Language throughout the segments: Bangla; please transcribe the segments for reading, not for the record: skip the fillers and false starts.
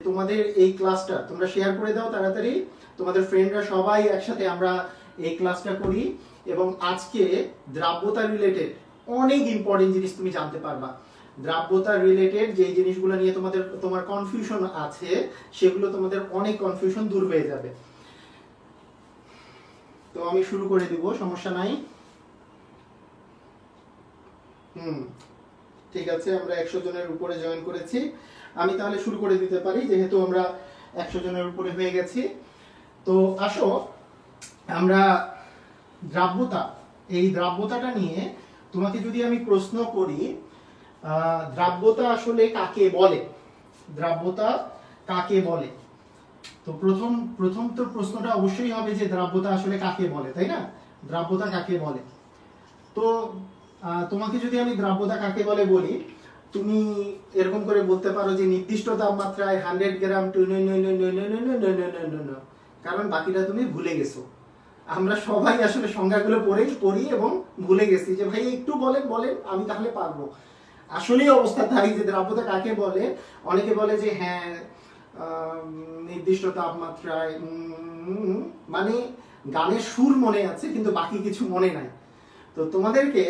তোমাদের এই ক্লাসটা তোমরা শেয়ার করে দাও তাড়াতাড়ি, তোমাদের ফ্রেন্ডরা সবাই একসাথে আমরা এই ক্লাসটা করি। এবং আজকে দ্রাব্যতা রিলেটেড অনেক ইম্পর্টেন্ট জিনিস তুমি জানতে পারবা। দ্রাব্যতা রিলেটেড যে জিনিসগুলো নিয়ে তোমার কনফিউশন আছে, সেগুলো তোমাদের অনেক কনফিউশন দূর হয়ে যাবে। তো আমি শুরু করে দিব, সমস্যা নাই। ঠিক আছে, আমরা 100 জনের উপরে জয়েন করেছি। আমি তাহলে শুরু করে দিতে পারি, যেহেতু আমরা 100 জনের উপরে হয়ে গেছি। তো আসো আমরা দ্রাব্যতা, এই দ্রাব্যতাটা নিয়ে তোমাকে যদি আমি প্রশ্ন করি, দ্রাব্যতা আসলে কাকে বলে, দ্রাব্যতা কাকে বলে, তো প্রথম তো প্রশ্নটা অবশ্যই হবে যে দ্রাব্যতা আসলে কাকে বলে, তাই না? দ্রাব্যতা কাকে বলে। তো তোমাকে যদি আমি দ্রাব্যতা কাকে বলে বলি, তুমি এরকম করে বলতে পারো যে নির্দিষ্ট তাপমাত্রায় 100 গ্রাম, কারণ বাকিটা তুমি ভুলে গেছো। আমরা সবাই আসলে সংজ্ঞাগুলো পড়ি এবং ভুলে গেছি যে ভাই একটু বলেন আমি তাহলে পারবো। আসলেই অবস্থা তাই যে দ্রাব্যতা কাকে বলে, অনেকে বলে যে হ্যাঁ নির্দিষ্ট তাপমাত্রায়, মানে গানের সুর মনে আছে কিন্তু বাকি কিছু মনে নাই। তো তোমাদেরকে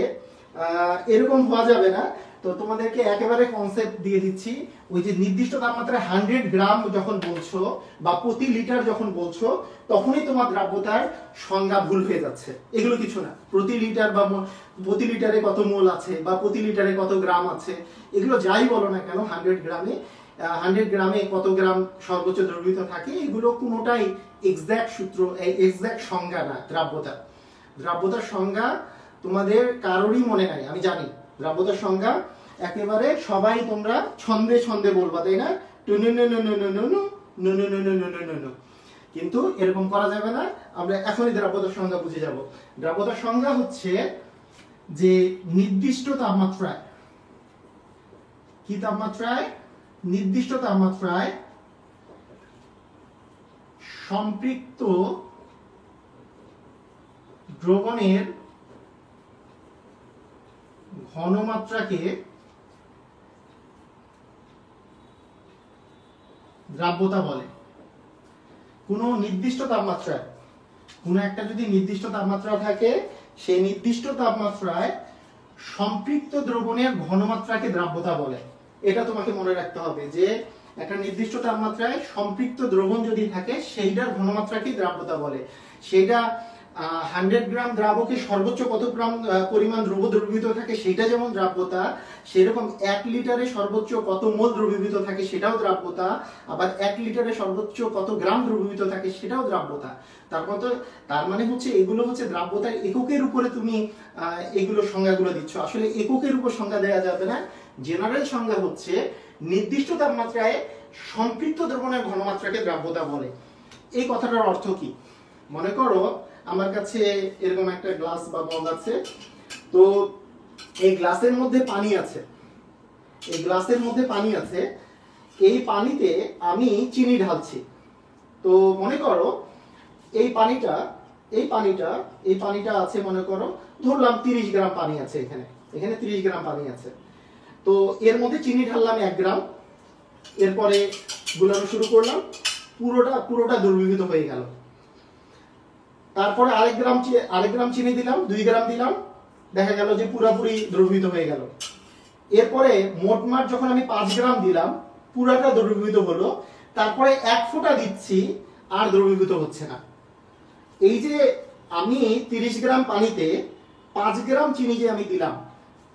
এরকম হওয়া যাবে না। তো তোমাদেরকে একেবারে কনসেপ্ট দিয়ে দিচ্ছি, ওই যে নির্দিষ্ট তাপমাত্রায় 100 গ্রাম যখন বলছো বা প্রতি লিটার যখন বলছো, তখনই তোমার দ্রাব্যতার সংজ্ঞা ভুল হয়ে যাচ্ছে। এগুলো কিছু না, প্রতি লিটার বা প্রতি লিটারে কত মোল আছে বা প্রতি লিটারে কত গ্রাম আছে, এগুলো যাই বলো না কেন, 100 গ্রামে কত গ্রাম সর্বোচ্চ দ্রবীভূত থাকে, এগুলো কোনোটাই এক্সাক্ট সূত্র, এক্সাক্ট সংজ্ঞা না। দ্রাব্যতার সংজ্ঞা তোমাদের কারোরই মনে নাই, আমি জানি। দ্রাব্যতার সংজ্ঞা একেবারে সবাই তোমরা ছন্দে বলবা, তাই না? কিন্তু এরকম করা যাবে না। আমরা এখনই দ্রাব্যতার সংজ্ঞা বুঝে যাব। দ্রাব্যতার সংজ্ঞা হচ্ছে যে নির্দিষ্ট তাপমাত্রায়, কি তাপমাত্রায়? নির্দিষ্ট তাপমাত্রায় সম্পৃক্ত দ্রবণের ঘনমাত্রাকে দ্রাব্যতা বলে। কোনো নির্দিষ্ট তাপমাত্রায়, কোনো একটা যদি নির্দিষ্ট তাপমাত্রা থাকে, সেই নির্দিষ্ট তাপমাত্রায় সম্পৃক্ত দ্রবণের ঘনমাত্রাকে দ্রাব্যতা বলে। এটা তোমাকে মনে রাখতে হবে যে একটা নির্দিষ্ট তাপমাত্রায় সম্পৃক্ত দ্রবণ যদি থাকে, সেইটার ঘনমাত্রাকে দ্রাব্যতা বলে। সেটা 100 গ্রাম দ্রাবকে সর্বোচ্চ কত গ্রাম পরিমাণ দ্রব্য দ্রবীভূত থাকে সেটা যেমন দ্রাব্যতা, সেরকম 1 লিটারে সর্বোচ্চ কত মোল দ্রবীভূত থাকে সেটাও দ্রাব্যতা, আবার 1 লিটারে সর্বোচ্চ কত গ্রাম দ্রবীভূত থাকে সেটাও দ্রাব্যতা। তার মানে হচ্ছে এগুলো হচ্ছে দ্রাব্যতার এককের উপরে তুমি এগুলো সংজ্ঞাগুলো দিচ্ছ। আসলে এককের উপর সংজ্ঞা দেওয়া যাবে না। জেনারেল সংজ্ঞা হচ্ছে নির্দিষ্ট তাপমাত্রায় সম্পৃক্ত দ্রবণের ঘনমাত্রাকে দ্রাব্যতা বলে। এই কথাটার অর্থ কি? মনে করো আমার কাছে এরকম একটা গ্লাস বা মগ আছে, তো এই গ্লাসের মধ্যে পানি আছে, এই গ্লাসের মধ্যে পানি আছে, এই পানিতে আমি চিনি ঢালছি। তো মনে করো এই পানিটা আছে, মনে করো ধরলাম 30 গ্রাম পানি আছে, এখানে 30 গ্রাম পানি আছে। তো এর মধ্যে চিনি ঢাললাম 1 গ্রাম, এরপরে গুলানো শুরু করলাম, পুরোটা দ্রবীভূত হয়ে গেল। তারপরে আরেক গ্রাম চিনি দিলাম, 2 গ্রাম দিলাম, দেখা গেল যে পুরোপুরি দ্রবীভূত হয়ে গেল। এরপরে মোটমাট যখন আমি 5 গ্রাম দিলাম, পুরাটা দ্রবীভূত হলো। তারপরে 1 ফোঁটা দিচ্ছি, আর দ্রবীভূত হচ্ছে না। এই যে আমি 30 গ্রাম পানিতে 5 গ্রাম চিনি যে আমি দিলাম,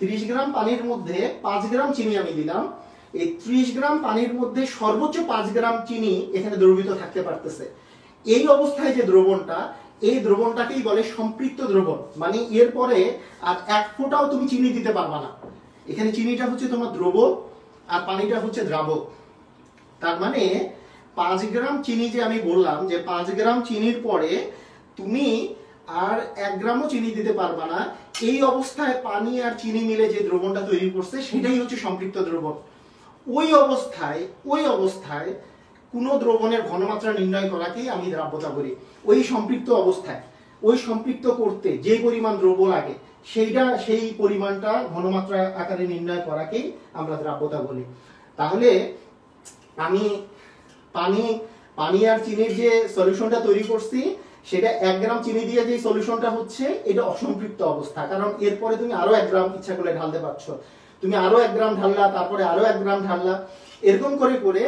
30 গ্রাম পানির মধ্যে 5 গ্রাম চিনি আমি দিলাম, এই 30 গ্রাম পানির মধ্যে সর্বোচ্চ 5 গ্রাম চিনি এখানে দ্রবীভূত থাকতে পারতেছে। এই অবস্থায় যে দ্রবণটা, এই দ্রবণটাকেই বলে সম্পৃক্ত দ্রবণ। মানে এরপরে আর 1 ফোঁটাও তুমি চিনি দিতে পারবা না। এখানে চিনিটা হচ্ছে তোমার দ্রব আর পানিটা হচ্ছে দ্রাবক। তার মানে 5 গ্রাম চিনি যে আমি বললাম যে 5 গ্রাম চিনির পরে তুমি আর 1 গ্রামও চিনি দিতে পারবা না। এই অবস্থায় পানি আর চিনি মিলে যে দ্রবণটা তৈরি করছে সেটাই হচ্ছে সম্পৃক্ত দ্রবণ। ওই অবস্থায় কোনো দ্রবণের ঘনমাত্রা নির্ণয় করাকেই আমি দ্রাব্যতা বলি। ওই সম্পৃক্ত করতে যে পরিমাণ দ্রব্য লাগে সেই পরিমাণটা ঘনমাত্রা আকারে নির্ণয় করাকেই আমরা দ্রাব্যতা বলি। তাহলে আমি পানি পানি আর চিনির যে সলিউশনটা তৈরি করছি সেটা 1 গ্রাম চিনি দিয়ে যে সলিউশনটা হচ্ছে এটা অসম্পৃক্ত অবস্থা, কারণ এরপরে তুমি আরো 1 গ্রাম ইচ্ছা করলে ঢালতে পারছো, তুমি আরো 1 গ্রাম ঢাললা, তারপরে আরো 1 গ্রাম ঢাললা, এরকম করে করে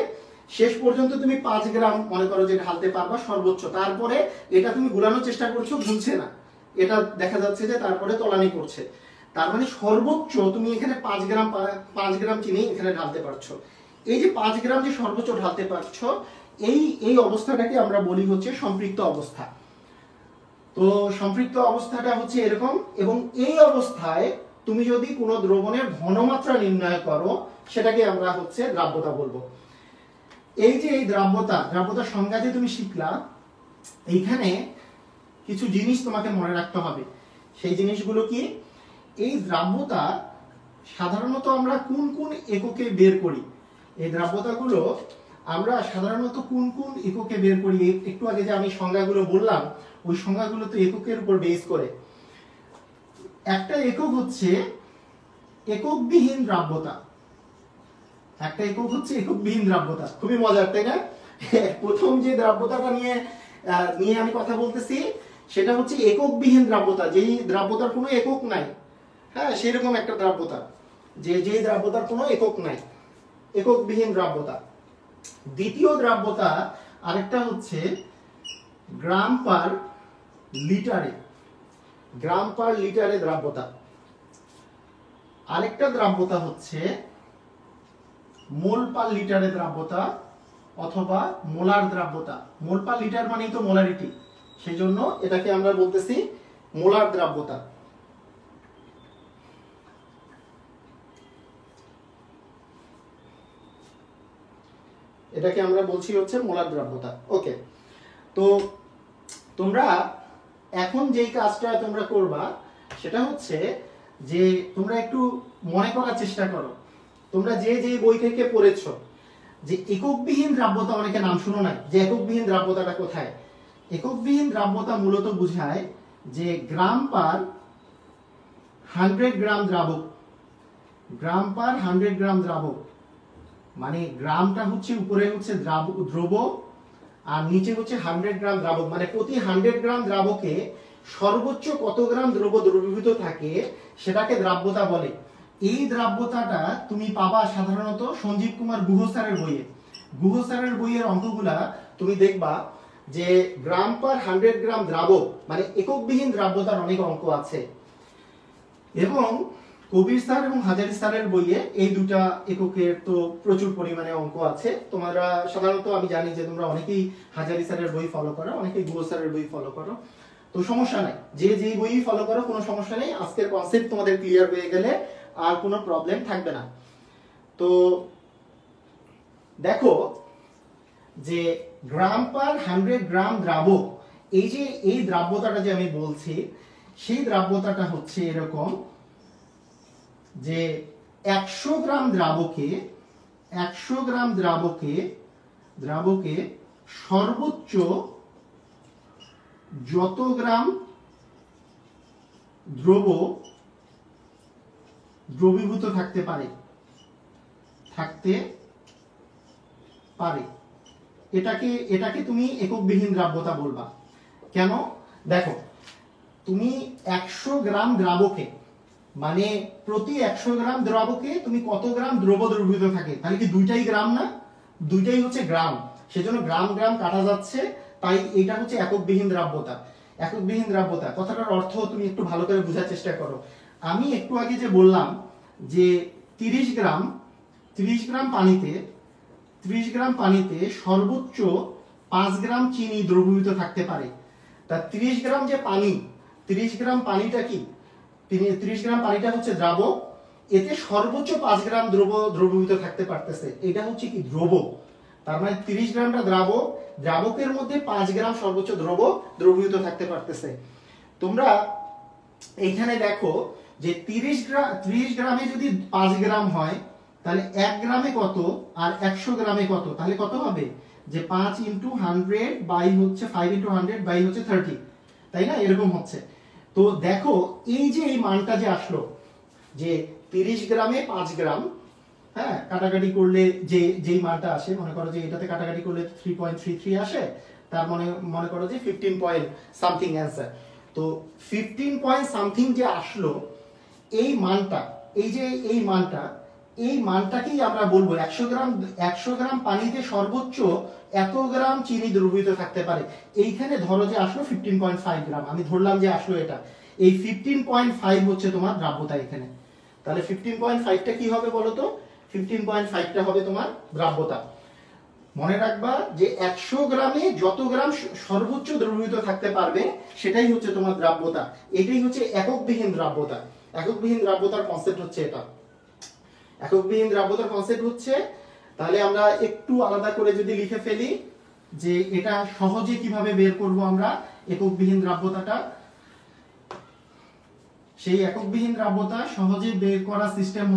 শেষ পর্যন্ত তুমি 5 গ্রাম মনে করো যে ঢালতে পারবা সর্বোচ্চ। তারপরে এটা তুমি গুলানোর চেষ্টা করছো, গুলছে না, এটা দেখা যাচ্ছে যে তারপরে তলানি করছে। তার মানে সর্বোচ্চ তুমি এখানে 5 গ্রাম চিনি এখানে ঢালতে পারছো। এই যে 5 গ্রাম যে সর্বোচ্চ ঢালতে পারছো, এই অবস্থাটাকে আমরা বলি হচ্ছে সম্পৃক্ত অবস্থা। তো সম্পৃক্ত অবস্থাটা হচ্ছে এরকম, এবং এই অবস্থায় তুমি যদি কোনো দ্রবণের ঘনমাত্রা নির্ণয় করো সেটাকে আমরা হচ্ছে দ্রাব্যতা বলবো। এই যে এই দ্রাব্যতার সংজ্ঞা যে তুমি শিখলা, এইখানে কিছু জিনিস তোমাকে মনে রাখতে হবে। সেই জিনিসগুলো কি? এই দ্রাব্যতা সাধারণত আমরা কোন কোন এককে বের করি, এই দ্রাব্যতাগুলো আমরা সাধারণত কোন কোন এককে বের করি, একটু আগে যে আমি সংজ্ঞাগুলো বললাম ওই সংজ্ঞাগুলো তো এককের উপর বেস করে। একটা একক হচ্ছে এককবিহীন দ্রাব্যতা, একটা একক হচ্ছে এককবিহীন দ্রাব্যতা। খুবই মজার, তাই না? প্রথম যে দ্রাব্যতাটা নিয়ে আমি কথা বলতেছি সেটা হচ্ছে এককবিহীন দ্রাব্যতা, যেই দ্রাব্যতার কোনো একক নাই। হ্যাঁ, সেরকম একটা দ্রাব্যতা, যে দ্রাব্যতার কোনো একক নাই, এককবিহীন দ্রাব্যতা। দ্বিতীয় দ্রাব্যতা আরেকটা হচ্ছে গ্রাম পার লিটারে, গ্রাম পার লিটারে দ্রাব্যতা। আরেকটা দ্রাব্যতা হচ্ছে মোল পার লিটারে দ্রাব্যতা অথবা মোলার দ্রাব্যতা। মোল পার লিটার মানেই তো মোলারিটি, সেই জন্য এটাকে আমরা বলতেছি মোলার দ্রাব্যতা। এটাকে আমরা বলছি হচ্ছে মোলার দ্রাব্যতা। ওকে, তো তোমরা এখন যেই কাজটা তোমরা করবা সেটা হচ্ছে যে তোমরা একটু মনে করার চেষ্টা করো, তোমরা যে বই থেকে পড়েছো যে এককবিহীন দ্রাব্যতা, অনেকে নাম শুনো নাই, যে এককবিহীন দ্রাব্যতাটা কোথায়। এককবিহীন দ্রাব্যতা মূলত বোঝায় যে গ্রাম পার 100 গ্রাম দ্রাবক, গ্রাম পার 100 গ্রাম দ্রাবক, মানে গ্রামটা হচ্ছে উপরে হচ্ছে দ্রব আর নিচে হচ্ছে 100 গ্রাম দ্রাবক, মানে প্রতি 100 গ্রাম দ্রাবকে সর্বোচ্চ কত গ্রাম দ্রব দ্রবীভূত থাকে সেটাকে দ্রাব্যতা বলে। এই দ্রাব্যতাটা তুমি পাবা সাধারণত সঞ্জীব কুমার গুহ স্যারের বইয়ে। গুহ স্যারের বইয়ের অঙ্কগুলা তুমি দেখবা যে গ্রাম পার 100 গ্রাম দ্রাবক মানে এককবিহীন দ্রাব্যতার অনেক অঙ্ক আছে, এবং কবির স্যার এবং হাজারি স্যারের বইয়ে এই দুটা এককের তো প্রচুর পরিমাণে অঙ্ক আছে। তোমরা সাধারণত আমি জানি যে তোমরা অনেকেই হাজারি স্যারের বই ফলো করো, অনেকেই গুহ স্যারের বই ফলো করো, তো সমস্যা নাই, যে বই ফলো করো কোনো সমস্যা নেই। আজকের কনসেপ্ট তোমাদের ক্লিয়ার হয়ে গেলে আর কোনো প্রবলেম থাকবে না। তো দেখো যে গ্রাম পার 100 গ্রাম দ্রাবক, এই দ্রাব্যতাটা যে আমি বলছি সেই দ্রাব্যতাটা হচ্ছে এরকম যে 100 গ্রাম দ্রাবকে সর্বোচ্চ যত গ্রাম দ্রবীভূত থাকতে পারে এটাকে তুমি এককবিহীন দ্রাব্যতা বলবা। কেন? দেখো, তুমি 100 গ্রাম দ্রাবকে মানে প্রতি 100 গ্রাম দ্রাবকে তুমি কত গ্রাম দ্রব দ্রবীভূত থাকে, তাহলে কি দুইটাই গ্রাম না? দুইটাই হচ্ছে গ্রাম, সেজন্য গ্রাম গ্রাম কাটা যাচ্ছে, তাই এটা হচ্ছে এককবিহীন দ্রাব্যতা। এককবিহীন দ্রাব্যতা কথাটার অর্থ তুমি একটু ভালো করে বোঝার চেষ্টা করো। আমি একটু আগে যে বললাম যে 30 গ্রাম পানিতে সর্বোচ্চ 5 গ্রাম চিনি দ্রবীভূত থাকতে পারে। তা 30 গ্রাম যে পানি, 30 গ্রাম পানিটা কি? 30 গ্রাম পানিটা হচ্ছে দ্রাবক, এতে সর্বোচ্চ 5 গ্রাম দ্রবীভূত থাকতে পারতেছে, এটা হচ্ছে কি দ্রবক। তার মানে 30 গ্রামটা দ্রাবক, দ্রাবকের মধ্যে 5 গ্রাম সর্বোচ্চ দ্রবীভূত থাকতে পারতেছে। তোমরা এইখানে দেখো যে 30 গ্রামে যদি 5 গ্রাম হয় তাহলে 1 গ্রামে কত আর 100 গ্রামে কত, তাহলে কত হবে যে 5 × 100 বাই হচ্ছে 5 × 100 বাই হচ্ছে 30, তাই না? এরকম হচ্ছে। তো দেখো এই যে এই মানটা যে আসলো যে 30 গ্রামে 5 গ্রাম, হ্যাঁ, কাটাকাটি করলে যে যেই মানটা আসে, মনে করো যে এটাতে কাটাকাটি করলে 3.33 আসে, তার মনে করো যে 15 পয়েন্ট সামথিং অ্যান্সার। তো 15 পয়েন্ট সামথিং যে আসলো, এই মানটা, এই মানটাকেই আমরা বলবো 100 গ্রাম পানিতে সর্বোচ্চ এত গ্রাম চিনি দ্রবীভূত থাকতে পারে। এইখানে ধরো যে আসলো 15.5 গ্রাম, আমি ধরলাম যে আসলো এটা, এই 15.5 হচ্ছে তোমার দ্রাব্যতা এখানে। তাহলে 15.5টা কি হবে বলো তো? 15.5টা হবে তোমার দ্রাব্যতা। মনে রাখবা যে 100 গ্রামে যত গ্রাম সর্বোচ্চ দ্রবীভূত থাকতে পারবে সেটাই হচ্ছে তোমার দ্রাব্যতা। এটাই হচ্ছে এককবিহীন দ্রাব্যতা। এককবিহীন দ্রাব্যতার কনসেপ্ট হচ্ছে এটা। এককবিহীন দ্রাব্যতার কনসেপ্ট হচ্ছে, তাহলে আমরা একটু আলাদা করে যদি লিখে ফেলি যে এটা সহজে কিভাবে বের করব আমরা এককবিহীন দ্রাব্যতাটা। সেই এককবিহীন দ্রাব্যতা সহজে বের করার সিস্টেম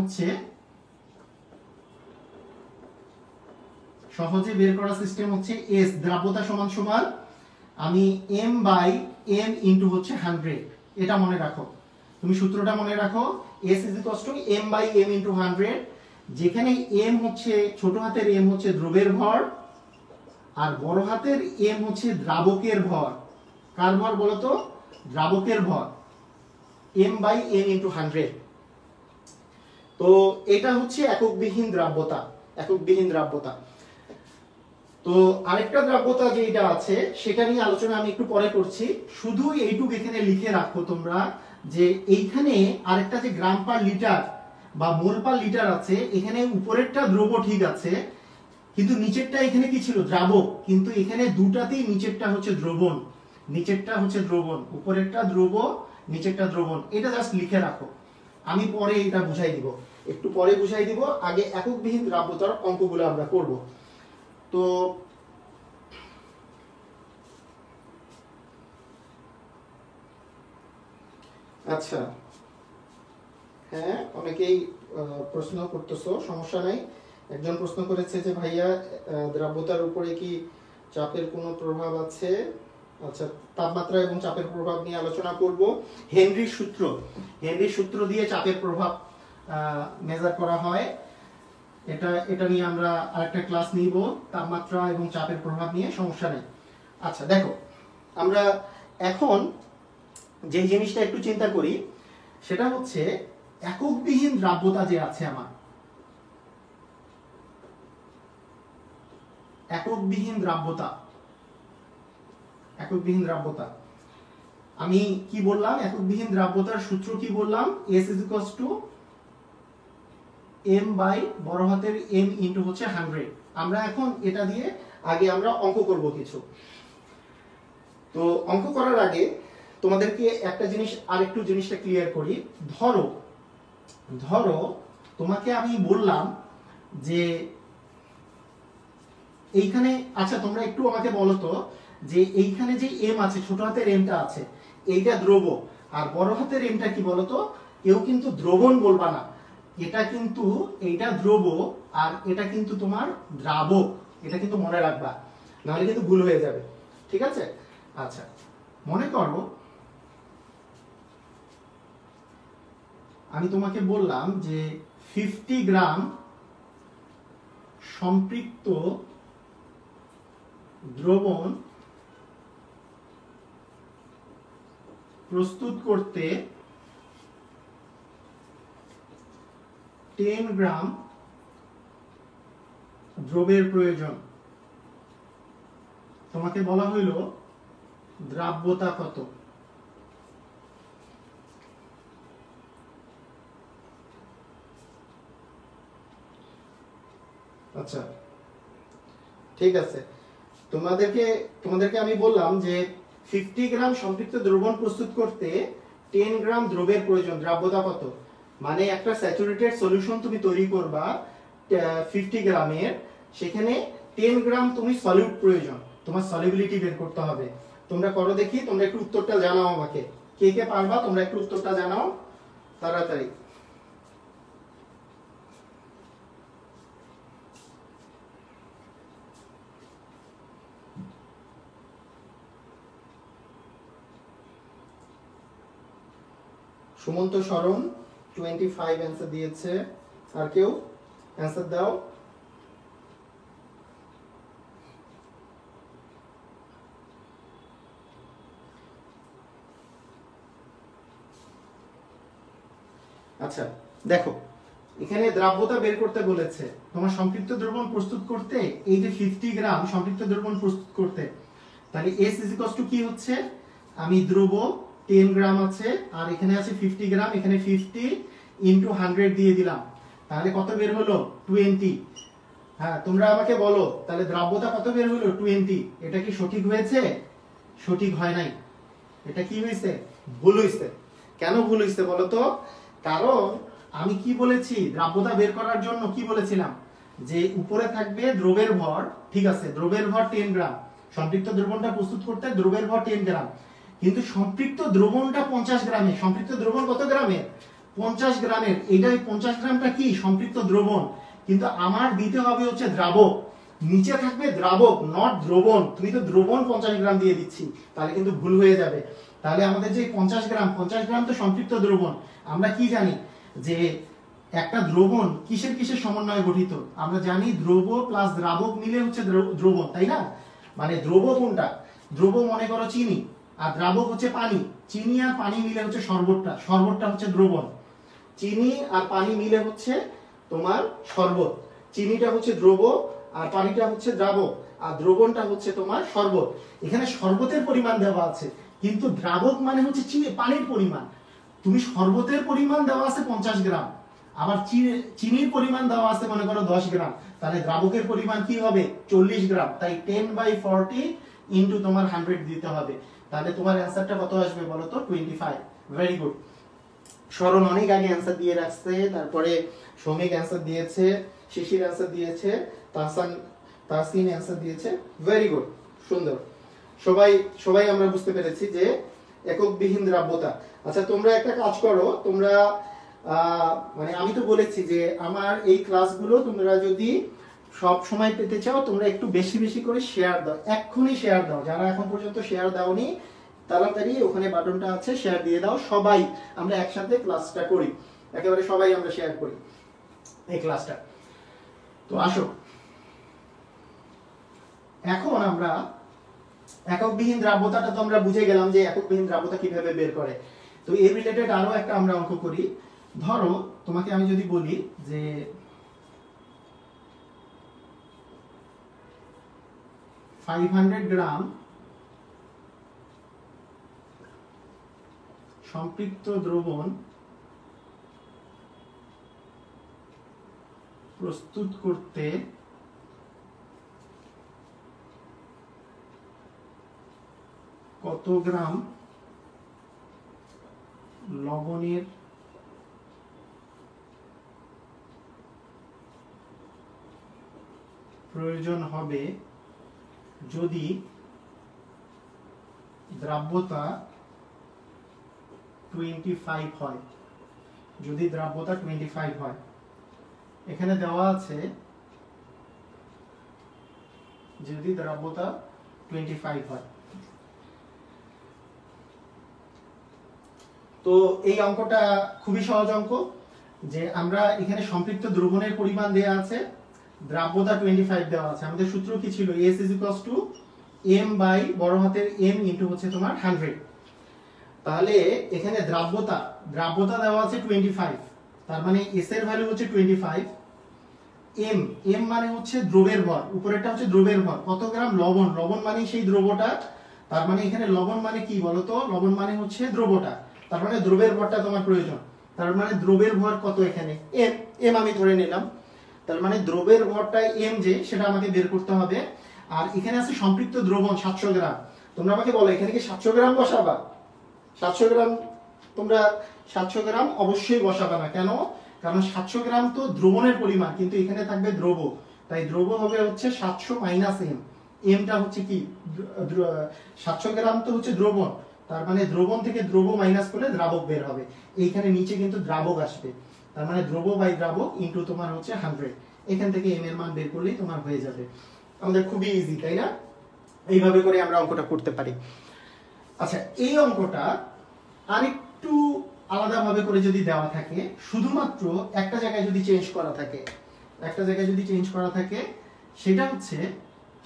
হচ্ছে, এস দ্রাব্যতা সমান সমান আমি m বাই m ইনটু হচ্ছে 100। এটা মনে রাখো, তুমি সূত্রটা মনে রাখো, s is equals to m by m into 100, যেখানে m হচ্ছে, ছোট হাতের m হচ্ছে দ্রবের ভর, আর বড় হাতের m হচ্ছে দ্রাবকের ভর। কার ভর বলো তো? দ্রাবকের ভর। m by m into 100। তো এটা হচ্ছে এককবিহীন দ্রাব্যতা। এককবিহীন দ্রাব্যতা। তো আরেকটা দ্রাব্যতা যেটা আছে সেটা নিয়ে আলোচনা আমি একটু পরে করছি। শুধু এইটুকু এখানে লিখে রাখো তোমরা যে এইখানে আরেকটা যে গ্রাম পার লিটার বা মোল পার লিটার আছে, এখানে উপরেরটা দ্রব্য ঠিক আছে, কিন্তু নিচেরটা এখানে কি ছিল? দ্রাবক। কিন্তু এখানে দুটাতেই নিচেরটা হচ্ছে দ্রবণ, নিচেরটা হচ্ছে দ্রবণ, উপরেরটা দ্রব্য, নিচেরটা দ্রবণ। এটা জাস্ট লিখে রাখো, আমি পরে এটা বুঝাই দিব, একটু পরে বুঝাই দিব। আগে এককবিহীন দ্রাব্যতার অঙ্কগুলো আমরা করব। তো আচ্ছা, হ্যাঁ, অনেকেই প্রশ্ন করতেছো, সমস্যা নাই। একজন প্রশ্ন করেছে যে ভাইয়া দ্রাব্যতার উপরে কি চাপের কোনো প্রভাব আছে? আচ্ছা, তাপমাত্রা এবং চাপের প্রভাব নিয়ে আলোচনা করব। হেনরির সূত্র দিয়ে চাপের প্রভাব মেজার করা হয়। এটা নিয়ে আমরা আরেকটা ক্লাস নিব, তাপমাত্রা এবং চাপের প্রভাব নিয়ে, সমস্যা নেই। আচ্ছা দেখো, আমরা এখন যে জিনিসটা একটু চিন্তা করি সেটা হচ্ছে এককবিহীন দ্রাব্যতা যে আছে আমার, এককবিহীন দ্রাব্যতা আমি কি বললাম? এককবিহীন দ্রাব্যতার সূত্র কি বললাম? S is equals to m by বড় হাতের m ইনটু হচ্ছে 100। আমরা এখন এটা দিয়ে আগে আমরা অঙ্ক করব কিছু। তো অঙ্ক করার আগে তোমাদেরকে একটা জিনিস, আরেকটু জিনিসটা ক্লিয়ার করি। ধরো তোমাকে আমি বললাম যে এইখানে, আচ্ছা তোমরা একটু আমাকে বলো তো যে এইখানে যে m আছে, ছোট হাতের mটা আছে, এইটা দ্রব্য, আর বড় হাতের mটা কি বলো তো? কেউ কিন্তু দ্রবণ বলবা না, এটা কিন্তু, এইটা দ্রব্য আর এটা কিন্তু তোমার দ্রাবক। এটা কিন্তু মনে রাখবা, নাহলে কিন্তু ভুল হয়ে যাবে, ঠিক আছে? আচ্ছা, মনে করো আমি তোমাকে বললাম যে 50 গ্রাম সম্পৃক্ত দ্রবণ প্রস্তুত করতে 10 গ্রাম দ্রবের প্রয়োজন। তোমাকে বলা হইল দ্রাব্যতা কত? আচ্ছা ঠিক আছে, তোমাদেরকে আমি বললাম যে 50 গ্রাম সম্পৃক্ত দ্রবণ প্রস্তুত করতে 10 গ্রাম দ্রবের প্রয়োজন। দ্রাব্যতা কত? মানে একটা স্যাচুরেটেড সলিউশন তুমি তৈরি করবা 50 গ্রামের, সেখানে 10 গ্রাম তুমি সলিউট প্রয়োজন, তোমার সলিবিলিটি বের করতে হবে। তোমরা করো দেখি, তোমরা একটু উত্তরটা জানাও আমাকে, কে কে পারবা তোমরা একটু উত্তরটা জানাও তাড়াতাড়ি। সুমন্ত শরণ 25 অ্যান্সার দিয়েছে। আর কেউ? অ্যান্সার দাও। আচ্ছা দেখো, এখানে দ্রাব্যতা বের করতে বলেছে, তোমার সম্পৃক্ত দ্রবণ প্রস্তুত করতে এই যে 50 গ্রাম সম্পৃক্ত দ্রবণ প্রস্তুত করতে, তাহলে S কি হচ্ছে, আমি দ্রব্য 10 গ্রাম আছে আর এখানে আছে 50 গ্রাম, এখানে 50 ইনটু 100 দিয়ে দিলাম, তাহলে কত বের হলো 20। হ্যাঁ তোমরা আমাকে বলো তাহলে দ্রাব্যতা কত বের হলো 20। এটা কি সঠিক হয়েছে? সঠিক হয় নাই, এটা কি হয়েছে, ভুল হয়েছে। কেন ভুল হয়েছে বলো তো? কারণ আমি কি বলেছি, দ্রাব্যতা বের করার জন্য কি বলেছিলাম, যে উপরে থাকবে দ্রবের ভর, ঠিক আছে, দ্রবের ভর 10 গ্রাম, সম্পৃক্ত দ্রবণটা প্রস্তুত করতে দ্রবের ভর 10 গ্রাম, কিন্তু সম্পৃক্ত দ্রবণটা 50 গ্রামের। সম্পৃক্ত দ্রবণ কত গ্রামের? 50 গ্রামের। এইটাই 50 গ্রামটা কি সম্পৃক্ত দ্রবণ, কিন্তু আমার দিতে হবে হচ্ছে দ্রাবক, নিচে থাকবে দ্রাবক নট দ্রবণ। তুমি তো দ্রবণ 50 গ্রাম দিয়ে দিচ্ছি, তাহলে কিন্তু ভুল হয়ে যাবে। তাহলে আমাদের যে 50 গ্রাম তো সম্পৃক্ত দ্রবণ। আমরা কি জানি যে একটা দ্রবণ কিসের কিসের সমন্বয়ে গঠিত? আমরা জানি দ্রব প্লাস দ্রাবক মিলে হচ্ছে দ্রবণ, তাই না? মানে দ্রব কোনটা? দ্রব মনে করো চিনি, আর দ্রাবক হচ্ছে পানি। চিনি আর পানি মিলে হচ্ছে শরবতটা, শরবতটা হচ্ছে দ্রবণ। চিনি আর পানি মিলে হচ্ছে তোমার শরবত। চিনিটা হচ্ছে দ্রব আর পানিটা হচ্ছে দ্রাবক, আর দ্রবণটা হচ্ছে তোমার শরবত। এখানে শরবতের পরিমাণ দেওয়া আছে, কিন্তু দ্রাবক মানে হচ্ছে পানির পরিমাণ। তুমি শরবতের পরিমাণ দেওয়া আছে 50 গ্রাম, আবার চিনির পরিমাণ দেওয়া আছে মনে করো 10 গ্রাম, তাহলে দ্রাবকের পরিমাণ কি হবে 40 গ্রাম। তাই 10/40 ইনটু তোমার 100 দিতে হবে। তাহলে তোমার অ্যান্সারটা কত আসবে বলো তো? 25। Very good. শরণ অনেক আগে অ্যান্সার দিয়ে রাখছে, তারপরে শ্রমিক অ্যান্সার দিয়েছে, শিশির অ্যান্সার দিয়েছে, তাহসিন অ্যান্সার দিয়েছে। ভেরি গুড, সুন্দর। সবাই সবাই আমরা বুঝতে পেরেছি যে এককবিহীন দ্রাব্যতা। আচ্ছা তোমরা একটা কাজ করো, তোমরা মানে আমি তো বলেছি যে আমার এই ক্লাসগুলো তোমরা যদি সব সময় পেতে চাও, তোমরা একটু বেশি বেশি করে শেয়ার দাও, এক্ষুনি শেয়ার দাও। যারা এখন পর্যন্ত শেয়ার দাওনি তাড়াতাড়ি ওখানে বাটনটা আছে, শেয়ার দিয়ে দাও। সবাই আমরা একসাথে ক্লাসটা করি, একেবারে সবাই আমরা শেয়ার করি এই ক্লাসটা। তো আসো এখন আমরা এককবিহীন দ্রাব্যতাটা তো আমরা বুঝে গেলাম যে এককবিহীন দ্রাব্যতা কিভাবে বের করে। তো এর রিলেটেড আরো একটা আমরা অঙ্ক করি। ধরো তোমাকে আমি যদি বলি যে 500 গ্রাম সম্পৃক্ত দ্রবণ প্রস্তুত করতে কত গ্রাম লবণের প্রয়োজন হবে যদি দ্রাব্যতা 25 হয়। যদি দ্রাব্যতা 25 হয়, এখানে দেওয়া আছে যদি দ্রাব্যতা 25 হয়। তো এই অঙ্কটা খুবই সহজ অঙ্ক, যে আমরা এখানে সম্পৃক্ত দ্রবণের পরিমাণ দেয়া আছে, দ্রাব্যতা 25 দেওয়া আছে। আমাদের সূত্র কি ছিল? S m বাই বড় হাতের M ইনটু হচ্ছে তোমার 100। তাহলে এখানে দ্রাব্যতা দেওয়া আছে 25, তার মানে S এর ভ্যালু হচ্ছে 25। m মানে হচ্ছে দ্রবের ভর, উপরেরটা হচ্ছে দ্রবের ভর। কত গ্রাম? লবণ। লবণ মানে সেই দ্রবটা, তার মানে এখানে লবণ মানে কি বলতো? লবণ মানে হচ্ছে দ্রবটা, তার মানে দ্রবের ভরটা তোমার প্রয়োজন। তার মানে দ্রবের ভর কত? এখানে m আমি ধরে নিলাম, তার মানে দ্রবের ভরটা m যে সেটা আমাকে বের করতে হবে। আর এখানে আছে সম্পৃক্ত দ্রবণ 700 গ্রাম। তোমরা আমাকে বলো এখানে কি 700 গ্রাম বসাবা? 700 গ্রাম তোমরা 700 গ্রাম অবশ্যই বসাবা না। কেন? কারণ 700 গ্রাম তো দ্রবণের পরিমাণ, কিন্তু এখানে থাকবে দ্রব, তাই দ্রব হবে হচ্ছে 700 মাইনাস m। mটা হচ্ছে কি 700 গ্রাম তো হচ্ছে দ্রবণ, তার মানে দ্রবণ থেকে দ্রব মাইনাস করলে দ্রাবক বের হবে। এইখানে নিচে কিন্তু দ্রাবক আসবে, তার মানে দ্রব বাই দ্রাবক ইনটু তোমার হচ্ছে 100। এখান থেকে m এর মান বের করলেই তোমার হয়ে যাবে। আমাদের খুবই ইজি, তাই না? এইভাবে করে আমরা অঙ্কটা করতে পারি। আচ্ছা এই অঙ্কটা আরেকটু আলাদাভাবে করে যদি দেওয়া থাকে, শুধুমাত্র একটা জায়গায় যদি চেঞ্জ করা থাকে, একটা জায়গায় যদি চেঞ্জ করা থাকে, সেটা হচ্ছে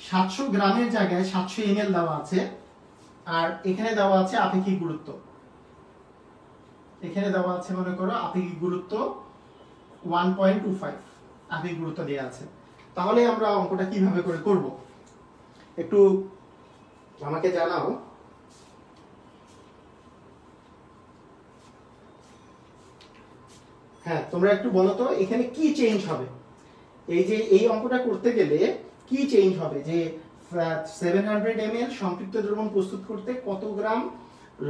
700 গ্রামের জায়গায় 700 ml দেওয়া আছে, আর এখানে দেওয়া আছে আপেক্ষিক গুরুত্ব। এখানে দেওয়া আছে মনে করো আপেক্ষিক গুরুত্ব 1.25 আপেক্ষিক গুরুত্ব দেওয়া আছে। তাহলে আমরা অঙ্কটা কিভাবে করে করব একটু আমাকে জানাও। হ্যাঁ, তোমরা একটু বলো তো এখানে কি চেঞ্জ হবে, এই যে এই অঙ্কটা করতে গেলে কি চেঞ্জ হবে, যে 700 ml সম্পৃক্ত দ্রবণ প্রস্তুত করতে কত গ্রাম